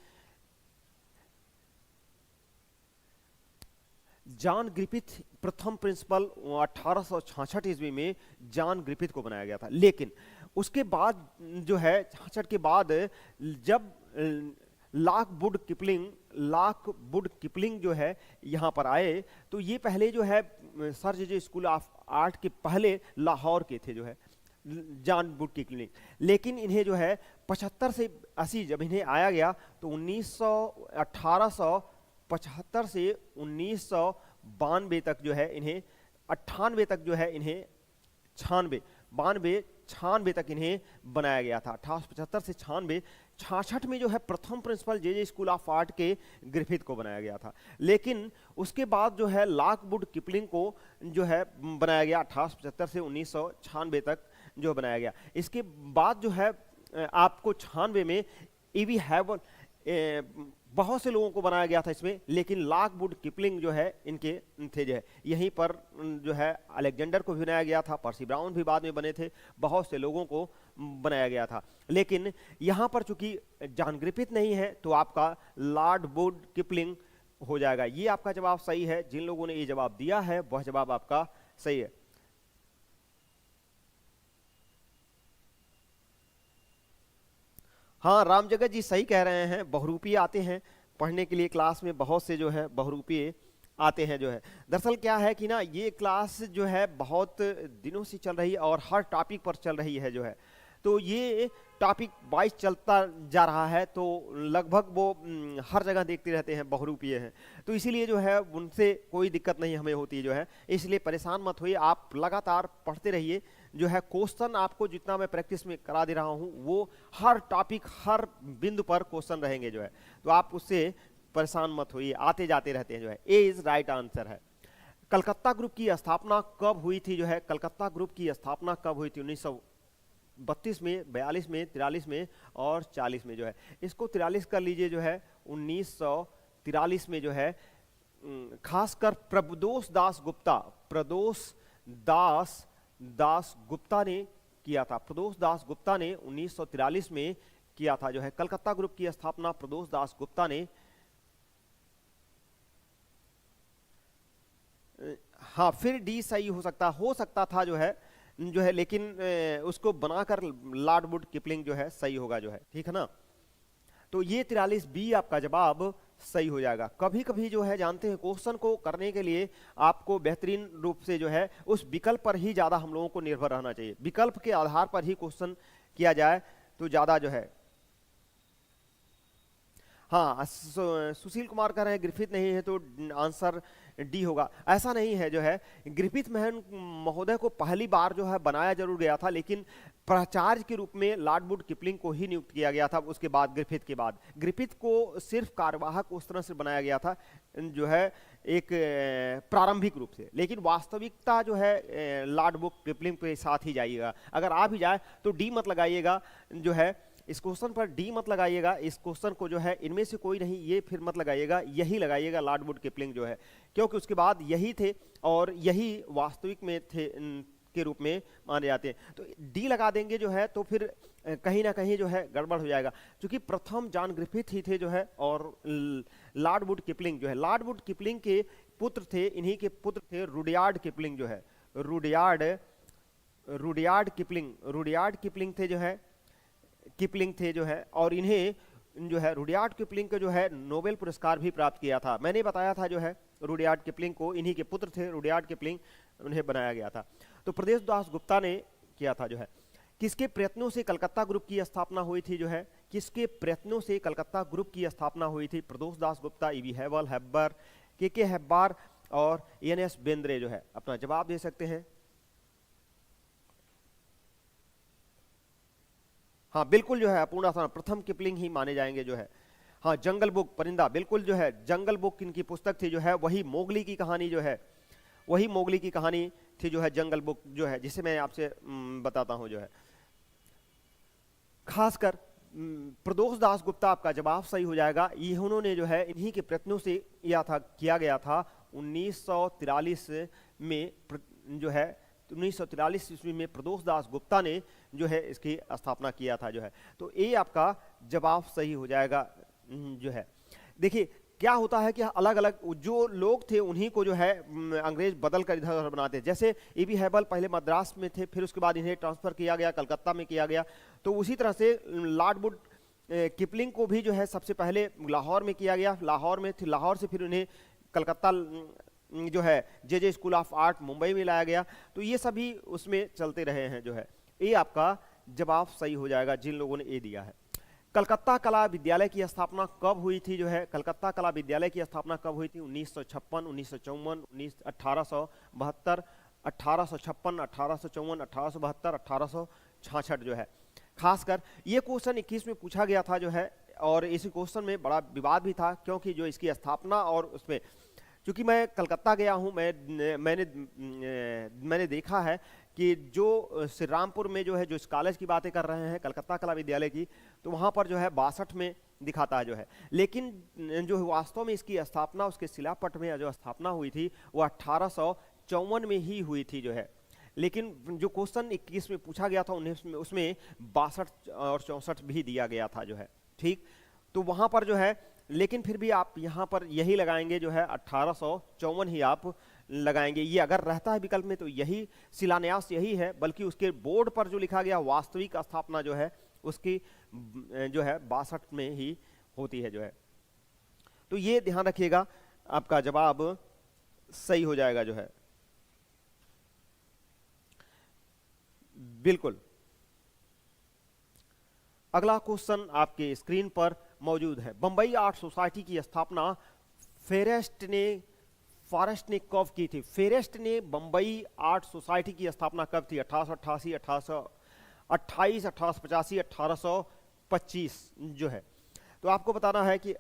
जॉन ग्रिफिथ प्रथम प्रिंसिपल 1866 ईस्वी में जॉन ग्रिफिथ को बनाया गया था। लेकिन उसके बाद जो है 66 के बाद जब लॉकवुड किपलिंग जो है यहाँ पर आए, तो ये पहले जो है sir J J school of art के पहले लाहौर के थे जो है जॉन वुड किपलिंग। लेकिन इन्हें जो है 75 से 80 जब इन्हें आया गया तो 1875 से 1992 तक जो है इन्हें 98 तक जो है इन्हें 96 तक इन्हें बनाया गया था। 1875 से 96, 66 में जो है प्रथम principal J J school of art के ग्रिफिथ को बनाया गया था। लेकिन उसके बाद जो है लॉकवुड किपलिंग को जो है बनाया गया 1875 से 1996 तक जो बनाया गया। इसके बाद जो है आपको 96 में ईवी हैवल, बहुत से लोगों को बनाया गया था इसमें, लेकिन लॉकवुड किपलिंग जो है इनके थे जो है। यहीं पर जो है अलेक्जेंडर को भी बनाया गया था, पर्सी ब्राउन भी बाद में बने थे, बहुत से लोगों को बनाया गया था। लेकिन यहाँ पर चूंकि जॉन ग्रिफिथ नहीं है तो आपका लॉकवुड किपलिंग हो जाएगा। ये आपका जवाब सही है। जिन लोगों ने ये जवाब दिया है वह जवाब आपका सही है। हाँ, राम जगत जी सही कह रहे हैं, बहुरूपी आते हैं पढ़ने के लिए क्लास में, बहुत से जो है बहुरूपी आते हैं जो है। दरअसल क्या है कि ना ये क्लास जो है बहुत दिनों से चल रही है और हर टॉपिक पर चल रही है जो है। तो ये टॉपिक वाइज चलता जा रहा है, तो लगभग वो हर जगह देखते रहते हैं बहुरूपीय हैं, तो इसीलिए जो है उनसे कोई दिक्कत नहीं हमें होती जो है। इसलिए परेशान मत होइए, आप लगातार पढ़ते रहिए जो है। क्वेश्चन आपको जितना मैं प्रैक्टिस में करा दे रहा हूँ वो हर टॉपिक हर बिंदु पर क्वेश्चन रहेंगे जो है, तो आप उससे परेशान मत होइए, आते जाते रहते हैं जो है। ए इज राइट आंसर है। कलकत्ता ग्रुप की स्थापना कब हुई थी जो है? कलकत्ता ग्रुप की स्थापना कब हुई थी? 1932 में, 42 में, 43 में और 40 में जो है। इसको 43 कर लीजिए जो है। 1943 में जो है खासकर प्रदोष दास गुप्ता ने किया था। प्रदोष दास गुप्ता ने 1943 में किया था जो है। कलकत्ता ग्रुप की स्थापना प्रदोष दास गुप्ता ने, हाँ फिर डी सही हो सकता था जो है लेकिन उसको बनाकर लॉकवुड किपलिंग जो है सही होगा जो है, ठीक है ना। तो ये 43 बी आपका जवाब सही हो जाएगा। कभी कभी जो है जानते हैं क्वेश्चन को करने के लिए आपको बेहतरीन रूप से जो है उस विकल्प पर ही ज्यादा हम लोगों को निर्भर रहना चाहिए। विकल्प के आधार पर ही क्वेश्चन किया जाए तो ज्यादा जो है। हाँ, सुशील कुमार कह रहे हैं ग्रिफिथ नहीं है तो आंसर डी होगा। ऐसा नहीं है जो है, ग्रिफिथ महन महोदय को पहली बार जो है बनाया जरूर गया था, लेकिन प्राचार्य के रूप में लॉकवुड किपलिंग को ही नियुक्त किया गया था। उसके बाद ग्रिफिथ के बाद ग्रिफिथ को सिर्फ कार्यवाहक उस तरह से बनाया गया था जो है एक प्रारंभिक रूप से, लेकिन वास्तविकता जो है लॉकवुड किपलिंग के साथ ही जाइएगा। अगर आ भी जाए तो डी मत लगाइएगा जो है, इस क्वेश्चन पर डी मत लगाइएगा। इस क्वेश्चन को जो है इनमें से कोई नहीं, ये फिर मत लगाइएगा, यही लगाइएगा लॉकवुड किपलिंग जो है, क्योंकि उसके बाद यही थे और यही वास्तविक में थे के रूप में माने जाते हैं। तो डी लगा देंगे जो है तो फिर कहीं ना कहीं जो है गड़बड़ हो जाएगा, क्योंकि प्रथम जॉन ग्रिफिथ ही थे जो है और लॉकवुड किपलिंग जो है, लॉकवुड किपलिंग के पुत्र थे, इन्हीं के पुत्र थे रुडयार्ड किपलिंग जो है, रुडयार्ड किपलिंग थे जो है, किपलिंग थे जो है। और इन्हें जो है रुडयार्ड किपलिंग को जो है नोबेल पुरस्कार भी प्राप्त किया था। मैंने बताया था जो है रुडयार्ड किपलिंग को, इन्हीं के पुत्र थे रुडयार्ड किपलिंग, उन्हें बनाया गया था। तो प्रदेश दास गुप्ता ने किया था जो है। किसके प्रयत्नों से कलकत्ता ग्रुप की स्थापना हुई थी जो है? किसके प्रयत्नों से कलकत्ता ग्रुप की स्थापना हुई थी? प्रदोष दास गुप्ता, ईवी हैवल, हेब्बर, के हेब्बार और एन.एस. बेंद्रे जो है अपना जवाब दे सकते हैं। हाँ बिल्कुल जो है अपूर्णा प्रथम किपलिंग ही माने जाएंगे जो है। हाँ, जंगल बुक, परिंदा, बिल्कुल जो है जंगल बुक इनकी पुस्तक थी जो है, वही मोगली की कहानी जो है, वही मोगली की कहानी थी जो है जंगल बुक जो है, जिसे मैं आपसे बताता हूं जो है। खासकर प्रदोष दास गुप्ता, आपका जवाब सही हो जाएगा। ये उन्होंने जो है इन्हीं के प्रयत्नों से किया गया था 1943 में जो है 1943 ईस्वी में प्रदोष दास गुप्ता ने जो है इसकी स्थापना किया था जो है। तो ये आपका जवाब सही हो जाएगा जो है। देखिए क्या होता है कि अलग अलग जो लोग थे उन्हीं को जो है अंग्रेज बदल कर इधर उधर बनाते। जैसे ए.बी. हैबल पहले मद्रास में थे, फिर उसके बाद इन्हें ट्रांसफर किया गया, कलकत्ता में किया गया। तो उसी तरह से लॉर्ड वुड किपलिंग को भी जो है सबसे पहले लाहौर में किया गया, लाहौर में थे, लाहौर से फिर उन्हें कलकत्ता जो है जे स्कूल ऑफ आर्ट मुंबई में लाया गया। तो ये सभी उसमें चलते रहे हैं जो है। ये आपका जवाब सही हो जाएगा जिन लोगों ने ए दिया है। कलकत्ता कला विद्यालय की स्थापना कब हुई थी जो है, कलकत्ता कला विद्यालय की स्थापना कब हुई थी? 1956, 1954, 1872, 1856, 1854, 1872, 1866 जो है। खासकर ये क्वेश्चन 21 में पूछा गया था जो है, और इस क्वेश्चन में बड़ा विवाद भी था, क्योंकि जो इसकी स्थापना और उसमें, क्योंकि मैं कलकत्ता गया हूँ, मैंने देखा है कि जो श्री रामपुर में जो है जो इस कॉलेज की बातें कर रहे हैं कलकत्ता कला विद्यालय की, तो वहाँ पर जो है 62 में दिखाता है जो है। लेकिन जो वास्तव में इसकी स्थापना, उसके शिलापट में जो स्थापना हुई थी वो 1854 में ही हुई थी जो है। लेकिन जो क्वेश्चन 21 में पूछा गया था उसमें 62 और 64 भी दिया गया था जो है। ठीक, तो वहाँ पर जो है, लेकिन फिर भी आप यहाँ पर यही लगाएंगे जो है 1854 ही आप लगाएंगे। ये अगर रहता है विकल्प में तो यही शिलान्यास यही है, बल्कि उसके बोर्ड पर जो लिखा गया वास्तविक स्थापना जो है उसकी जो है 62 में ही होती है जो है। तो ये ध्यान रखिएगा, आपका जवाब सही हो जाएगा जो है। बिल्कुल। अगला क्वेश्चन आपके स्क्रीन पर मौजूद है। बंबई आर्ट सोसाइटी की स्थापना फॉरेस्ट ने कब की थी? फेरेस्ट ने बंबई आर्ट सोसाइटी की स्थापना कब थी? 1888, 1828, 1885, 1825 जो है। तो आपको बताना है कि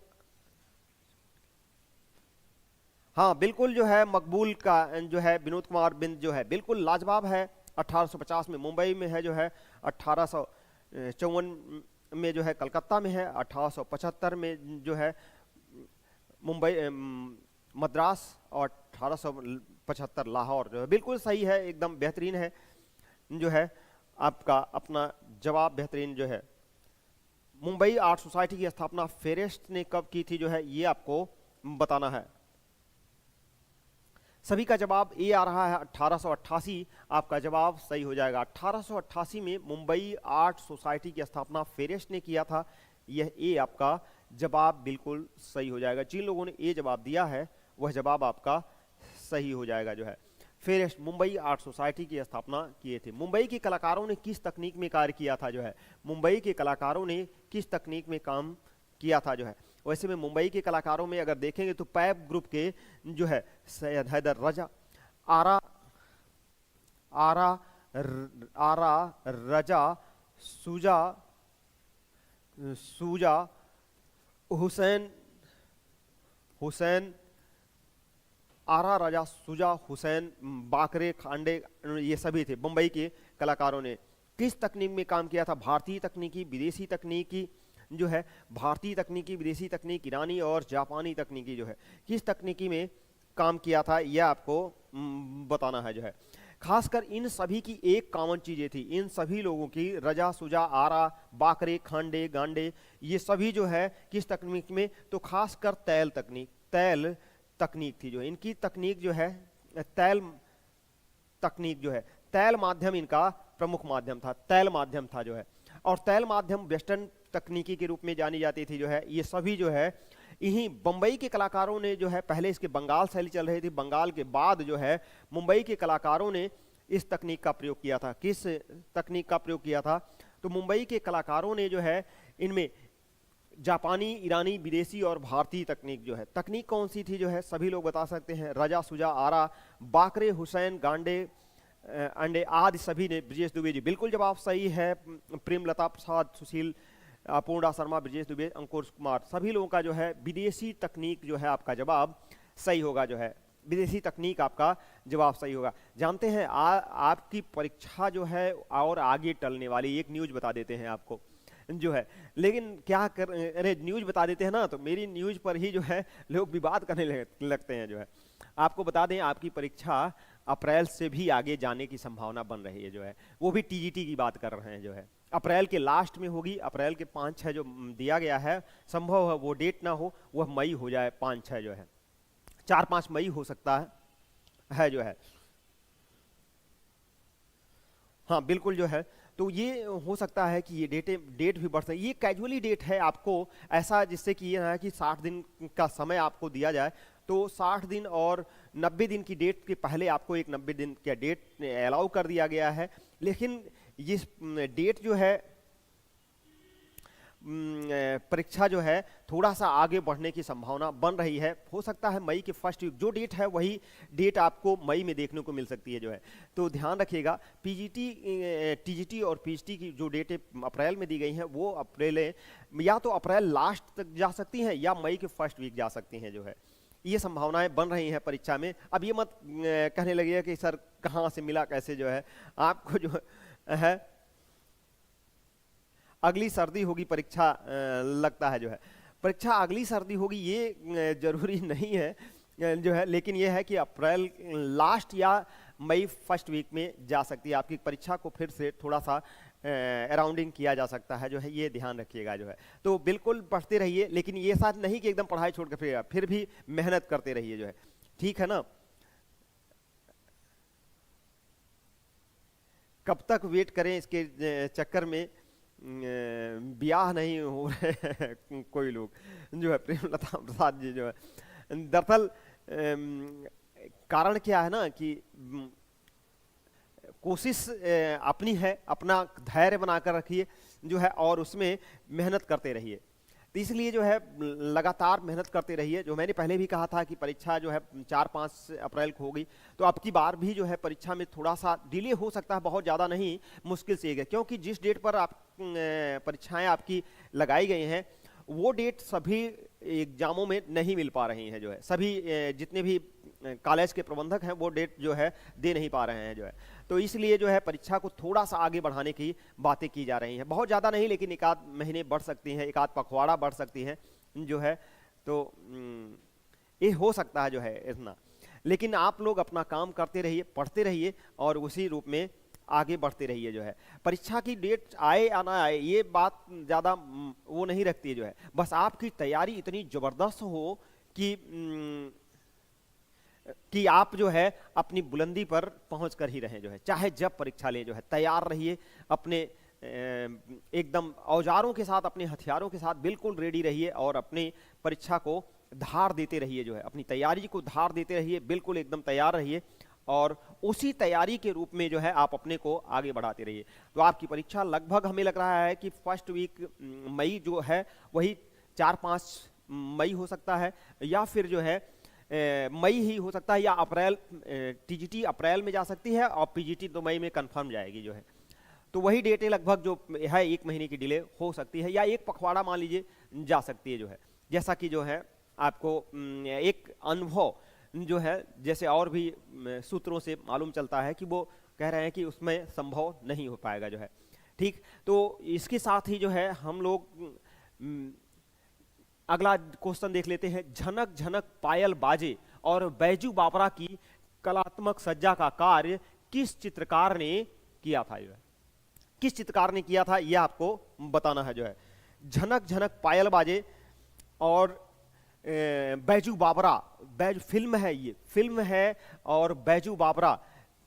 हाँ बिल्कुल जो है मकबूल का जो है विनोद कुमार बिंद जो है बिल्कुल लाजवाब है। 1850 में मुंबई में है जो है, 1854 में जो है कलकत्ता में है, 1875 में जो है मुंबई मद्रास, और 1875 लाहौर जो है। बिल्कुल सही है, एकदम बेहतरीन है जो है आपका अपना जवाब, बेहतरीन जो है। मुंबई आर्ट सोसाइटी की स्थापना फेरेस्ट ने कब की थी जो है, ये आपको बताना है। सभी का जवाब ए आ रहा है 1888, आपका जवाब सही हो जाएगा। 1888 में मुंबई आर्ट सोसाइटी की स्थापना फेरेस्ट ने किया था, यह ए आपका जवाब बिल्कुल सही हो जाएगा। जिन लोगों ने ए जवाब दिया है वह जवाब आपका सही हो जाएगा जो है। फेरेस्ट मुंबई आर्ट सोसाइटी की स्थापना किए थे। मुंबई के कलाकारों ने किस तकनीक में कार्य किया था जो है, मुंबई के कलाकारों ने किस तकनीक में काम किया था जो है। वैसे में मुंबई के कलाकारों में अगर देखेंगे तो पैब ग्रुप के जो है सैयद हैदर रजा, आरा रजा, सूजा हुसैन, आरा राजा, सुजा हुसैन, बाकरे, खांडे, ये सभी थे मुंबई के कलाकारों ने। किस तकनीक में काम किया था? भारतीय तकनीकी, विदेशी तकनीकी जो है, भारतीय तकनीकी, विदेशी तकनीक, ईरानी और जापानी तकनीकी जो है, किस तकनीकी में काम किया था यह आपको बताना है जो है। खासकर इन सभी की एक कॉमन चीजें थी, इन सभी लोगों की, रजा, सुजा, आरा, बाकरे, खांडे, गांडे, ये सभी जो है किस तकनीक में, तो खासकर तैल तकनीक थी जो है। इनकी तकनीक जो है तैल तकनीक जो है, तैल माध्यम इनका प्रमुख माध्यम था, तैल माध्यम था जो है। और तैल माध्यम वेस्टर्न तकनीकी के रूप में जानी जाती थी जो है। ये सभी जो है यही बंबई के कलाकारों ने जो है, पहले इसके बंगाल शैली चल रही थी, बंगाल के बाद जो है मुंबई के कलाकारों ने इस तकनीक का प्रयोग किया था। किस तकनीक का प्रयोग किया था? तो मुंबई के कलाकारों ने जो है इनमें जापानी, ईरानी, विदेशी और भारतीय तकनीक जो है, तकनीक कौन सी थी जो है सभी लोग बता सकते हैं। रजा, सुजा, आरा, बाकरे, हुसैन, गांडे, अंडे आदि सभी ने। ब्रजेश दुबे जी बिल्कुल जवाब सही है। प्रेमलता प्रसाद, सुशील अपूर्णा शर्मा, ब्रजेश दुबे, अंकुश कुमार, सभी लोगों का जो है विदेशी तकनीक जो है आपका जवाब सही होगा जो है, विदेशी तकनीक आपका जवाब सही होगा। जानते हैं आपकी परीक्षा जो है और आगे टलने वाली, एक न्यूज बता देते हैं आपको जो है, लेकिन क्या कर, अरे न्यूज बता देते हैं ना तो मेरी न्यूज पर ही जो है लोग विवाद करने लगते हैं जो है। आपको बता दें आपकी परीक्षा अप्रैल से भी आगे जाने की संभावना बन रही है जो है, वो भी टीजीटी की बात कर रहे हैं जो है, अप्रैल के लास्ट में होगी, अप्रैल के 5-6 जो दिया गया है, संभव है वो डेट ना हो, वह मई हो जाए, 5-6 जो है, 4-5 मई हो सकता है जो है। हाँ बिल्कुल जो है, तो ये हो सकता है कि ये डेट भी बढ़ सकती है। ये कैजुअली डेट है आपको ऐसा, जिससे कि ये है कि 60 दिन का समय आपको दिया जाए, तो 60 दिन और 90 दिन की डेट के पहले आपको एक 90 दिन का डेट अलाउ कर दिया गया है। लेकिन ये डेट जो है परीक्षा जो है थोड़ा सा आगे बढ़ने की संभावना बन रही है, हो सकता है मई के फर्स्ट वीक, जो डेट है वही डेट आपको मई में देखने को मिल सकती है जो है। तो ध्यान रखिएगा, पीजीटी, टीजीटी और पीएचडी की जो डेटें अप्रैल में दी गई हैं वो अप्रैल, या तो अप्रैल लास्ट तक जा सकती हैं या मई के फर्स्ट वीक जा सकती हैं जो है, ये संभावनाएं बन रही हैं परीक्षा में। अब ये मत कहने लगिए कि सर कहाँ से मिला, कैसे जो है, आपको जो है अगली सर्दी होगी परीक्षा, लगता है जो है परीक्षा अगली सर्दी होगी, ये जरूरी नहीं है जो है, लेकिन ये है कि अप्रैल लास्ट या मई फर्स्ट वीक में जा सकती है आपकी परीक्षा को फिर से थोड़ा सा अराउंडिंग किया जा सकता है जो है, ये ध्यान रखिएगा जो है। तो बिल्कुल पढ़ते रहिए, लेकिन ये साथ नहीं कि एकदम पढ़ाई छोड़ कर फिर भी मेहनत करते रहिए जो है, ठीक है ना। कब तक वेट करें इसके चक्कर में ब्याह नहीं हो रहे कोई लोग जो है, प्रेमलता प्रसाद जी जो है। दरअसल कारण क्या है ना कि कोशिश अपनी है, अपना धैर्य बनाकर रखिए जो है, और उसमें मेहनत करते रहिए। तो इसलिए जो है लगातार मेहनत करते रहिए। जो मैंने पहले भी कहा था कि परीक्षा जो है 4-5 अप्रैल को होगी, तो अब की बार भी जो है परीक्षा में थोड़ा सा डिले हो सकता है, बहुत ज़्यादा नहीं, मुश्किल से एक है, क्योंकि जिस डेट पर आप परीक्षाएं आपकी लगाई गई हैं वो डेट सभी एग्जामों में नहीं मिल पा रही हैं जो है, सभी जितने भी कॉलेज के प्रबंधक हैं वो डेट जो है दे नहीं पा रहे हैं जो है। तो इसलिए जो है परीक्षा को थोड़ा सा आगे बढ़ाने की बातें की जा रही हैं, बहुत ज़्यादा नहीं, लेकिन 1-आध महीने बढ़ सकती हैं, 1-आध पखवाड़ा बढ़ सकती हैं जो है, तो ये हो सकता है जो है इतना। लेकिन आप लोग अपना काम करते रहिए, पढ़ते रहिए और उसी रूप में आगे बढ़ते रहिए जो है। परीक्षा की डेट आए या ना आए ये बात ज़्यादा वो नहीं रखती है जो है, बस आपकी तैयारी इतनी ज़बरदस्त हो कि आप जो है अपनी बुलंदी पर पहुंच कर ही रहें जो है, चाहे जब परीक्षा लें जो है, तैयार रहिए, अपने एकदम औजारों के साथ, अपने हथियारों के साथ बिल्कुल रेडी रहिए और अपनी परीक्षा को धार देते रहिए जो है, अपनी तैयारी को धार देते रहिए, बिल्कुल एकदम तैयार रहिए और उसी तैयारी के रूप में जो है आप अपने को आगे बढ़ाते रहिए। तो आपकी परीक्षा लगभग हमें लग रहा है कि फर्स्ट वीक मई जो है वही 4-5 मई हो सकता है, या फिर जो है मई ही हो सकता है, या अप्रैल, टीजीटी अप्रैल में जा सकती है और पीजीटी तो मई में कंफर्म जाएगी जो है। तो वही डेटें लगभग जो है 1 महीने की डिले हो सकती है, या एक पखवाड़ा मान लीजिए जा सकती है जो है, जैसा कि जो है आपको एक अनुभव जो है जैसे और भी सूत्रों से मालूम चलता है कि वो कह रहे हैं कि उसमें संभव नहीं हो पाएगा जो है, ठीक। तो इसके साथ ही जो है हम लोग अगला क्वेश्चन देख लेते हैं। झनक झनक पायल बाजे और बैजू बाबरा की कलात्मक सज्जा का कार्य किस चित्रकार ने किया था जो है, किस चित्रकार ने किया था यह आपको बताना है जो है। झनक झनक पायल बाजे और बैजू बाबरा, बैजू फिल्म है, ये फिल्म है, और बैजू बाबरा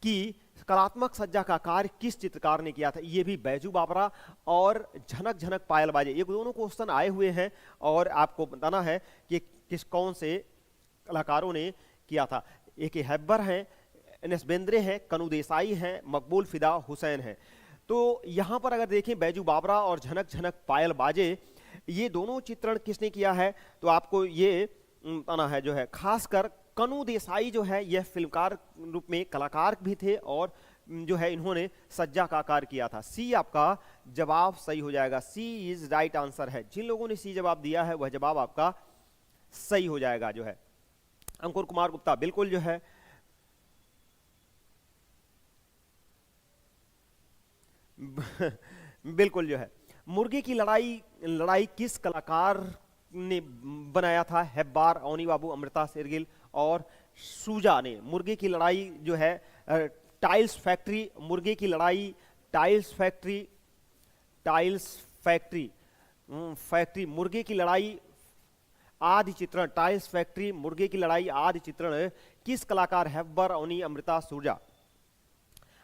की कलात्मक सज्जा का कार्य किस चित्रकार ने किया था, ये भी बैजू बाबरा और झनक झनक पायल बाजे, ये दोनों क्वेश्चन आए हुए हैं और आपको बताना है कि किस कौन से कलाकारों ने किया था। एक हैबर हैं, एनएस बेंद्रे हैं, कनू देसाई हैं, मकबूल फिदा हुसैन हैं। तो यहाँ पर अगर देखें बैजू बाबरा और झनक झनक पायल बाजे, ये दोनों चित्रण किसने किया है, तो आपको ये बताना है जो है। खासकर कनू देसाई जो है यह फिल्मकार रूप में कलाकार भी थे और जो है इन्होंने सज्जा का आकार किया था। सी आपका जवाब सही हो जाएगा, सी इज राइट आंसर है। जिन लोगों ने सी जवाब दिया है वह जवाब आपका सही हो जाएगा जो है। अंकुर कुमार गुप्ता बिल्कुल जो है बिल्कुल जो है। मुर्गे की लड़ाई किस कलाकार ने बनाया था? हेब्बार, अवनी बाबू, अमृता शेरगिल और सूजा ने। मुर्गे की लड़ाई जो है टाइल्स फैक्ट्री, मुर्गे की लड़ाई टाइल्स फैक्ट्री मुर्गे की लड़ाई आदि चित्रण, टाइल्स फैक्ट्री मुर्गे की लड़ाई आदि चित्रण किस कलाकार? हेब्बर, अवनी, अमृता, सूजा।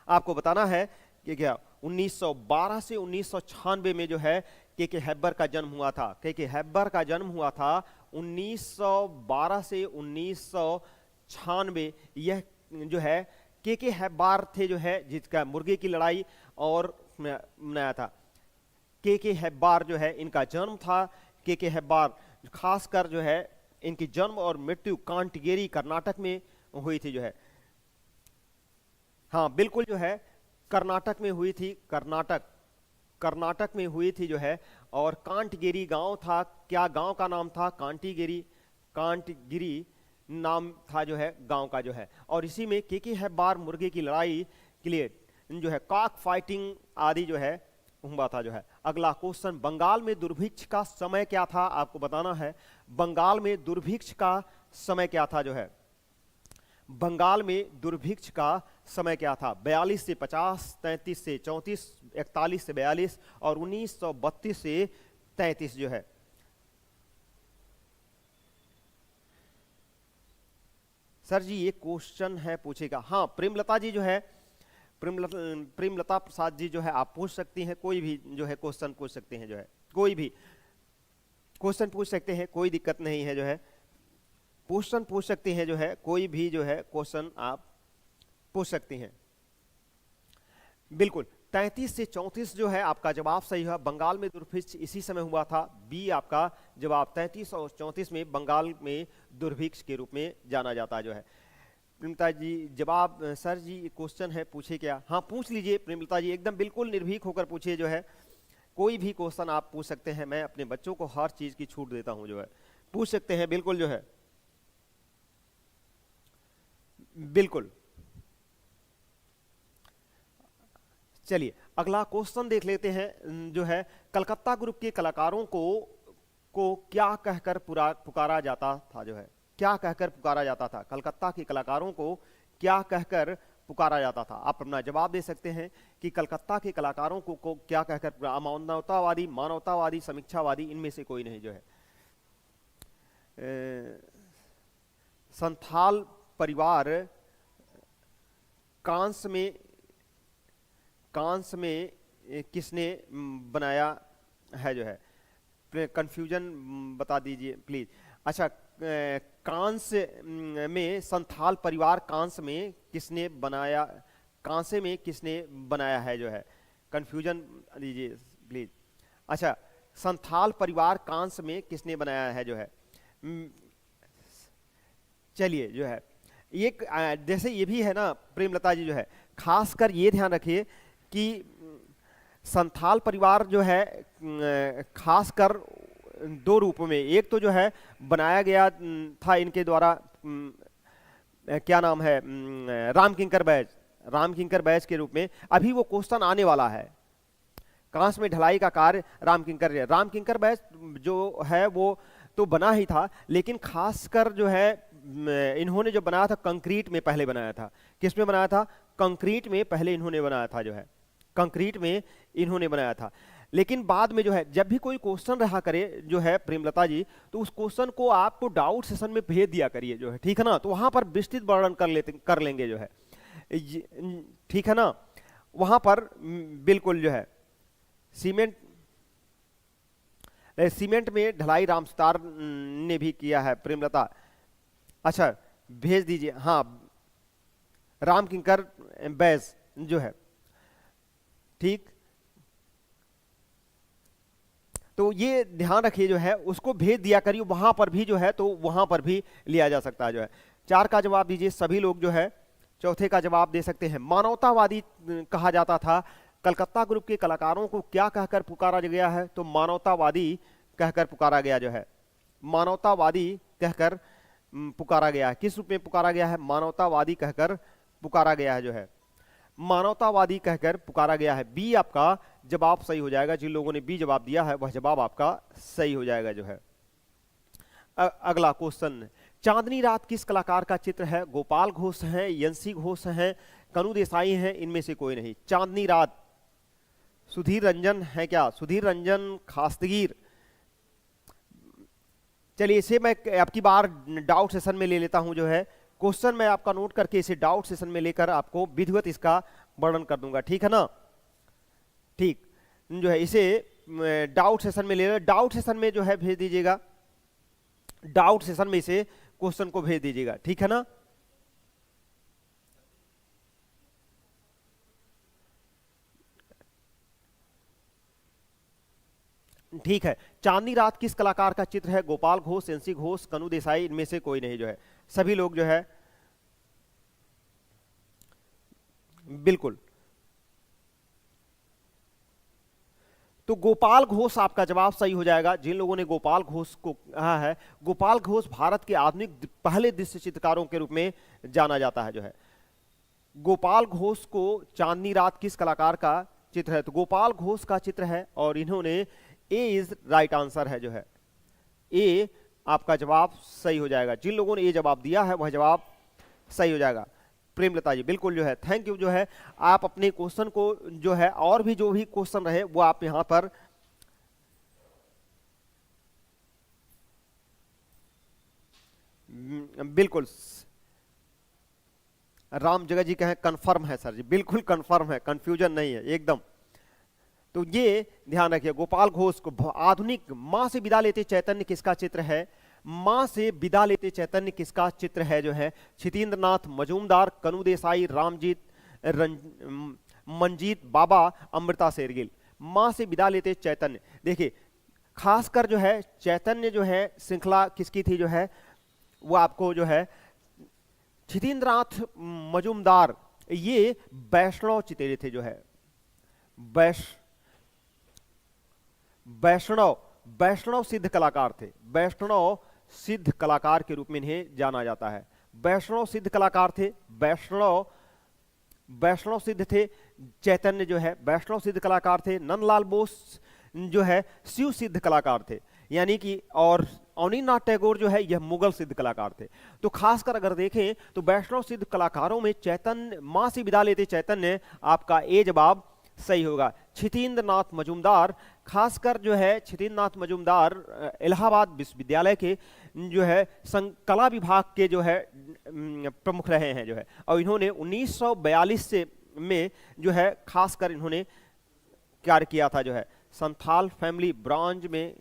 आपको बताना है कि क्या 1912 से 1996 में जो है के हेब्बर का जन्म हुआ था। के हेब्बर का जन्म हुआ था 1912 से 1996। यह जो है के हेब्बार थे जो है जिसका मुर्गे की लड़ाई और बनाया था। के हेब्बार जो है इनका जन्म था। के हेब्बार खासकर जो है इनकी जन्म और मृत्यु कांटगेरी कर्नाटक में हुई थी जो है। हाँ बिल्कुल जो है कर्नाटक में हुई थी, कर्नाटक में हुई थी जो है। और कांटगिरी गांव था, क्या गांव का नाम था? कांटगिरी नाम था जो है गांव का जो है। और इसी में के हेब्बार मुर्गे की लड़ाई के लिए जो है कॉक फाइटिंग आदि जो है हुआ था जो है। अगला क्वेश्चन, बंगाल में दुर्भिक्ष का समय क्या था? आपको बताना है बंगाल में दुर्भिक्ष का समय क्या था जो है। बंगाल में दुर्भिक्ष का समय क्या था? 42 से 50, 33 से 34, 41 से 42 और 1932 से 33 जो है। सर जी ये क्वेश्चन है पूछेगा। हाँ प्रेमलता जी जो है, प्रेमलता प्रसाद जी जो है आप पूछ सकती हैं, कोई भी जो है क्वेश्चन पूछ सकते हैं जो है, कोई भी क्वेश्चन पूछ सकते हैं, कोई दिक्कत नहीं है जो है। क्वेश्चन पूछ सकते हैं जो है, कोई भी जो है क्वेश्चन आप पूछ सकते हैं। बिल्कुल 33 से 34 जो है आपका जवाब सही है। बंगाल में दुर्भिक्ष इसी समय हुआ था। बी आपका जवाब 33 और 34 में बंगाल में दुर्भिक्ष के रूप में जाना जाता जो है। प्रेमलता जी जवाब, सर जी क्वेश्चन है पूछे क्या? हाँ पूछ लीजिए प्रेमलता जी, एकदम बिल्कुल निर्भीक होकर पूछिए जो है। कोई भी क्वेश्चन आप पूछ सकते हैं, मैं अपने बच्चों को हर चीज की छूट देता हूं जो है, पूछ सकते हैं बिल्कुल जो है, बिल्कुल। चलिए अगला क्वेश्चन देख लेते हैं जो है। कलकत्ता ग्रुप के कलाकारों को क्या कहकर पुकारा जाता था जो है? क्या कहकर पुकारा जाता था? कलकत्ता के कलाकारों को क्या कहकर पुकारा जाता था? आप अपना जवाब दे सकते हैं कि कलकत्ता के कलाकारों को क्या कहकर, मानवतावादी, मानवतावादी, समीक्षावादी, इनमें से कोई नहीं जो है। संथाल परिवार कांस में किसने बनाया है जो है? कंफ्यूजन बता दीजिए प्लीज। अच्छा कांस में, संथाल परिवार कांस में किसने बनाया, कांसे में किसने बनाया है जो है? कंफ्यूजन दीजिए प्लीज। अच्छा संथाल परिवार कांस में किसने बनाया है जो है? चलिए जो है एक जैसे ये भी है ना प्रेमलता जी जो है, खासकर ये ध्यान रखिए कि संथाल परिवार जो है खासकर दो रूपों में, एक तो जो है बनाया गया था इनके द्वारा, क्या नाम है, रामकिंकर बैज के रूप में। अभी वो क्वेश्चन आने वाला है, कांस में ढलाई का कार्य रामकिंकर बैज जो है वो तो बना ही था, लेकिन खासकर जो है इन्होंने जो बनाया था कंक्रीट में पहले बनाया था। किस में बनाया था? कंक्रीट में पहले इन्होंने बनाया था जो है, कंक्रीट में इन्होंने बनाया था। लेकिन बाद में जो है जब भी कोई क्वेश्चन रहा करे जो है प्रेमलता जी, तो उस क्वेश्चन को आपको डाउट सेशन में भेज दिया करिए जो है, ठीक है ना? तो वहां पर विस्तृत वर्णन कर लेंगे जो है, ठीक है ना? वहां पर बिल्कुल जो है सीमेंट में ढलाई रामसितार ने भी किया है प्रेमलता। अच्छा भेज दीजिए। हाँ रामकिंकर बैज जो है, ठीक। तो ये ध्यान रखिए जो है, उसको भेज दिया करिए, वहां पर भी जो है तो वहां पर भी लिया जा सकता है जो है। 4 का जवाब दीजिए सभी लोग जो है, चौथे का जवाब दे सकते हैं। मानवतावादी कहा जाता था। कलकत्ता ग्रुप के कलाकारों को क्या कहकर पुकारा गया है? तो मानवतावादी कहकर पुकारा गया जो है, मानवतावादी कहकर पुकारा गया है। किस रूप में पुकारा गया है? मानवतावादी कहकर पुकारा गया है जो है, मानवतावादी कहकर पुकारा गया है। बी आपका जवाब सही हो जाएगा। जिन लोगों ने बी जवाब दिया है वह जवाब आपका सही हो जाएगा जो है। अगला क्वेश्चन, चांदनी रात किस कलाकार का चित्र है? गोपाल घोष है, यंसी घोष है, कनु देसाई है, इनमें से कोई नहीं। चांदनी रात सुधीर रंजन है क्या? सुधीर रंजन, खास्तगीर। चलिए इसे मैं आपकी बार डाउट सेशन में ले लेता हूं जो है। क्वेश्चन मैं आपका नोट करके इसे डाउट सेशन में लेकर आपको विधिवत इसका वर्णन कर दूंगा, ठीक है ना? ठीक जो है, इसे डाउट सेशन में ले, डाउट सेशन में जो है भेज दीजिएगा, डाउट सेशन में इसे क्वेश्चन को भेज दीजिएगा, ठीक है ना? ठीक है। चांदनी रात किस कलाकार का चित्र है? गोपाल घोष, एनसी घोष, कनु देसाई, इनमें से कोई नहीं जो है। सभी लोग जो है बिल्कुल, तो गोपाल घोष आपका जवाब सही हो जाएगा। जिन लोगों ने गोपाल घोष को कहा है, गोपाल घोष भारत के आधुनिक पहले दृश्य चित्रकारों के रूप में जाना जाता है जो है। गोपाल घोष को चांदनी रात किस कलाकार का चित्र है? तो गोपाल घोष का चित्र है और इन्होंने, ए इज राइट आंसर है जो है, ए आपका जवाब सही हो जाएगा। जिन लोगों ने ए जवाब दिया है वह जवाब सही हो जाएगा। प्रेमलता जी बिल्कुल जो है, थैंक यू जो है। आप अपने क्वेश्चन को जो है, और भी जो भी क्वेश्चन रहे वो आप यहां पर बिल्कुल, राम जगत जी कहें कंफर्म है सर जी, बिल्कुल कंफर्म है, कंफ्यूजन नहीं है एकदम। तो ये ध्यान रखिए, गोपाल घोष को आधुनिक मां से विदा लेते चैतन्य किसका चित्र है? मां से विदा लेते चैतन्य किसका चित्र है जो है? छितेंद्रनाथ मजूमदार, कनु देसाई, रामजीत मंजीत बाबा, अमृता शेरगिल। मां से विदा लेते चैतन्य, देखिए खासकर जो है चैतन्य जो है श्रृंखला किसकी थी जो है, वो आपको जो है छितेंद्रनाथ मजूमदार, ये वैष्णव चितेरे थे जो है, वैष्णव सिद्ध कलाकार थे, वैष्णव सिद्ध कलाकार के रूप में इन्हें जाना जाता है। वैष्णव सिद्ध कलाकार थे, वैष्णव सिद्ध थे। चैतन्य जो है वैष्णव सिद्ध कलाकार थे। नंदलाल बोस जो है शिव सिद्ध कलाकार थे, यानी कि, और अवनीन्द्रनाथ टैगोर जो है यह मुगल सिद्ध कलाकार थे। तो खासकर अगर देखें तो वैष्णव सिद्ध कलाकारों में चैतन्य, मां से विदा लेते चैतन्य, आपका ए जवाब सही होगा। छितेंद्रनाथ मजूमदार, खासकर जो है छितेंद्रनाथ मजूमदार इलाहाबाद विश्वविद्यालय के जो है कला विभाग के जो है प्रमुख रहे हैं जो है, और इन्होंने 1942 से में जो है खासकर इन्होंने कार्य किया था जो है। संथाल फैमिली ब्रांच में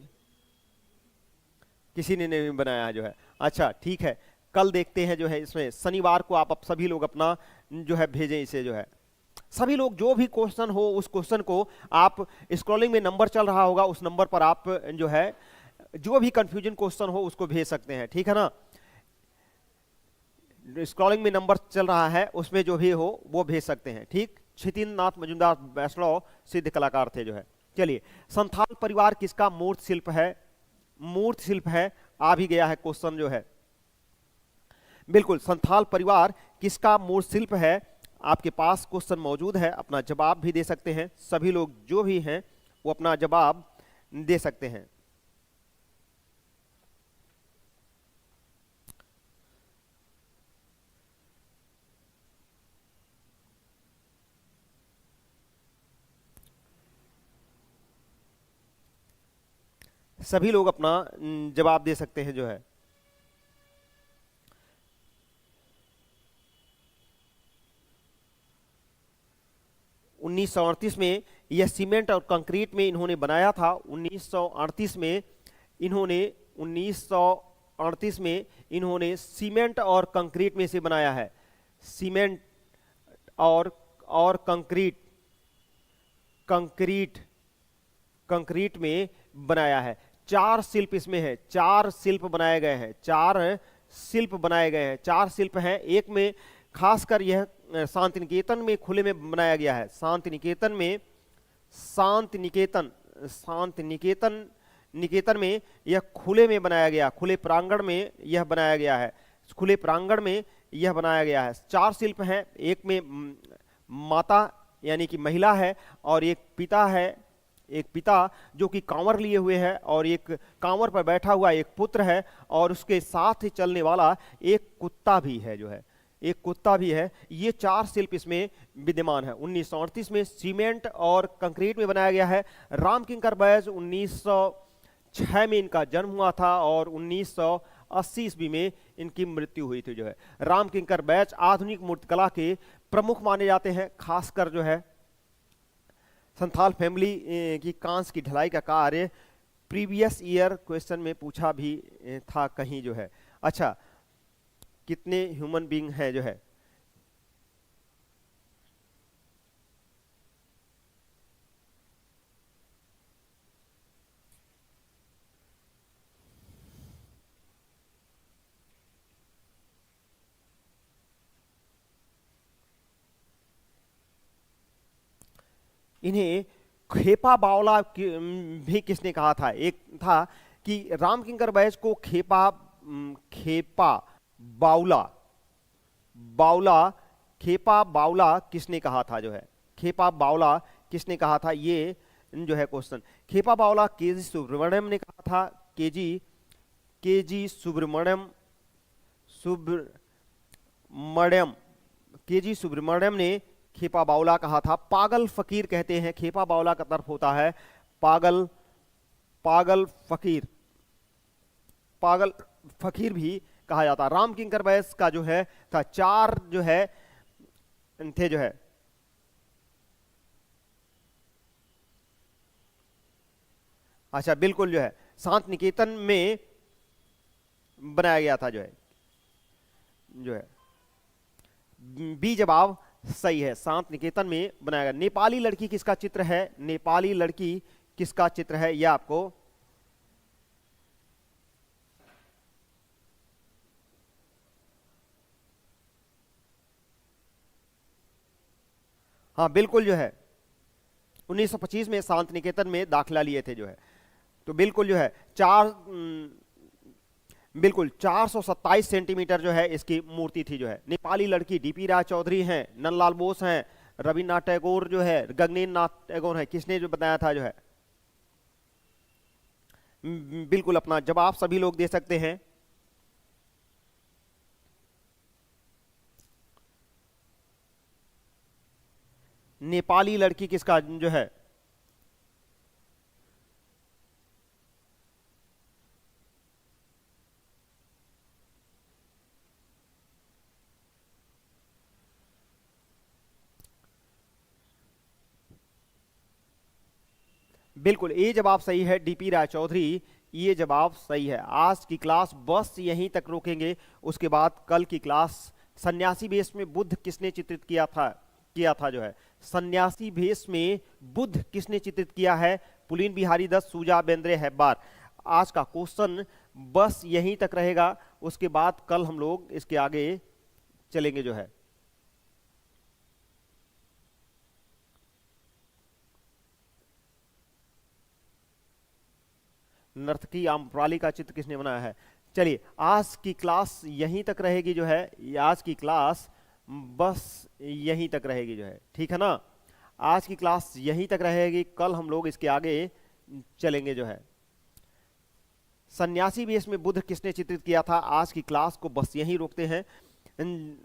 किसी ने नहीं बनाया जो है। अच्छा ठीक है, कल देखते हैं जो है, इसमें शनिवार को आप सभी लोग अपना जो है भेजें इसे जो है, सभी लोग जो भी क्वेश्चन हो उस क्वेश्चन को आप, स्क्रॉलिंग में नंबर चल रहा होगा उस नंबर पर आप जो है जो भी कंफ्यूजन क्वेश्चन हो उसको भेज सकते हैं, ठीक है ना? स्क्रॉलिंग में नंबर चल रहा है उसमें जो भी हो वो भेज सकते हैं, ठीक। छितेंद्रनाथ मजूमदार वैष्णव सिद्ध कलाकार थे जो है। चलिए, संथाल परिवार किसका मूर्त शिल्प है? मूर्त शिल्प है, आ भी गया है क्वेश्चन जो है, बिल्कुल संथाल परिवार किसका मूर्त शिल्प है? आपके पास क्वेश्चन मौजूद है, अपना जवाब भी दे सकते हैं। सभी लोग जो भी हैं वो अपना जवाब दे सकते हैं। सभी लोग अपना जवाब दे सकते हैं जो है। उन्नीस सौ 1938 में यह सीमेंट और कंक्रीट में इन्होंने बनाया था। 1938 में इन्होंने सीमेंट और कंक्रीट में से बनाया है। सीमेंट और कंक्रीट में बनाया है। 4 शिल्प इसमें है, 4 शिल्प बनाए गए हैं, 4 शिल्प बनाए गए हैं, 4 शिल्प हैं। एक में खासकर यह शांति निकेतन में खुले में बनाया गया है। शांति निकेतन में, शांति निकेतन, शांति निकेतन, निकेतन में यह खुले में बनाया गया, खुले प्रांगण में यह बनाया गया है, खुले प्रांगण में यह बनाया गया है। 4 शिल्प हैं, एक में माता यानी कि महिला है, और एक पिता है, एक पिता जो कि कांवर लिए हुए है, और एक कांवर पर बैठा हुआ एक पुत्र है, और उसके साथ ही चलने वाला एक कुत्ता भी है, जो है एक कुत्ता भी है। ये 4 शिल्प इसमें विद्यमान है। 1938 में सीमेंट और कंक्रीट में बनाया गया है। रामकिंकर बैज 1906 में इनका जन्म हुआ था, और 1980 ईस्वी में इनकी मृत्यु हुई थी, जो है। रामकिंकर बैज आधुनिक मूर्तिकला के प्रमुख माने जाते हैं। खासकर जो है संथाल फैमिली की कांस की ढलाई का कार्य प्रीवियस ईयर क्वेश्चन में पूछा भी था कहीं, जो है। अच्छा, कितने ह्यूमन बीइंग है, जो है। इन्हें खेपा बावला भी किसने कहा था? एक था कि रामकिंकर बैज को खेपा खेपा बावला, बावला, खेपा बावला किसने कहा था, जो है। खेपा बावला किसने कहा था, ये जो है क्वेश्चन। खेपा बावला केजी सुब्रमण्यम ने कहा था। केजी सुब्रमण्यम, केजी सुब्रमण्यम ने खेपा बावला कहा था। पागल फकीर कहते हैं, खेपा बावला का तरफ होता है पागल, पागल फकीर, पागल फकीर भी कहा जाता। रामकिंकर बैज का जो है था 4 जो है थे, जो है। अच्छा, बिल्कुल जो है शांत निकेतन में बनाया गया था, जो है बी जवाब सही है, शांत निकेतन में बनाया गया। नेपाली लड़की किसका चित्र है? नेपाली लड़की किसका चित्र है, यह आपको हाँ बिल्कुल जो है 1925 में शांत निकेतन में दाखिला लिए थे, जो है। तो बिल्कुल जो है बिल्कुल 427 सेंटीमीटर जो है इसकी मूर्ति थी, जो है। नेपाली लड़की डीपी राय चौधरी हैं, नंदलाल बोस हैं, रविन्द्रनाथ टैगोर जो है, गगनेन्द्र नाथ टैगोर है। किसने जो बताया था, जो है। बिल्कुल अपना जवाब सभी लोग दे सकते हैं। नेपाली लड़की किसका जो है? बिल्कुल, ये जवाब सही है, डीपी राय चौधरी, ये जवाब सही है। आज की क्लास बस यहीं तक रोकेंगे, उसके बाद कल की क्लास सन्यासी वेश में बुद्ध किसने चित्रित किया था, जो है। सन्यासी वेश में बुद्ध किसने चित्रित किया है? पुलिन बिहारी दत्त, सूजा बेंद्रे, हैब्बार। आज का क्वेश्चन बस यहीं तक रहेगा, उसके बाद कल हम लोग इसके आगे चलेंगे, जो है। नर्तकी आम्रपाली का चित्र किसने बनाया है? चलिए, आज की क्लास यहीं तक रहेगी, जो है। आज की क्लास बस यहीं तक रहेगी, जो है। ठीक है ना? आज की क्लास यहीं तक रहेगी, कल हम लोग इसके आगे चलेंगे, जो है। सन्यासी वेश में बुद्ध किसने चित्रित किया था? आज की क्लास को बस यहीं रोकते हैं,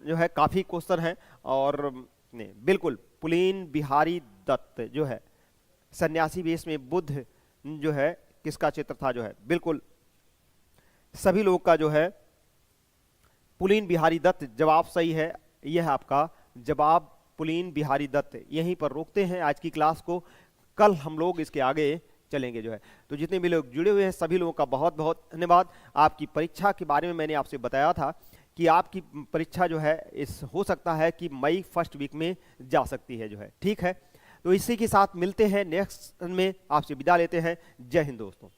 जो है। काफी क्वेश्चन है, और बिल्कुल पुलिन बिहारी दत्त जो है, सन्यासी वेश में बुद्ध जो है किसका चित्र था, जो है। बिल्कुल सभी लोग का जो है पुलिन बिहारी दत्त जवाब सही है। यह आपका जवाब पुलिन बिहारी दत्त। यहीं पर रोकते हैं आज की क्लास को, कल हम लोग इसके आगे चलेंगे, जो है। तो जितने भी लोग जुड़े हुए हैं सभी लोगों का बहुत बहुत धन्यवाद। आपकी परीक्षा के बारे में मैंने आपसे बताया था कि आपकी परीक्षा जो है हो सकता है कि मई फर्स्ट वीक में जा सकती है, जो है। ठीक है, तो इसी के साथ मिलते हैं नेक्स्ट में, आपसे विदा लेते हैं। जय हिंद दोस्तों।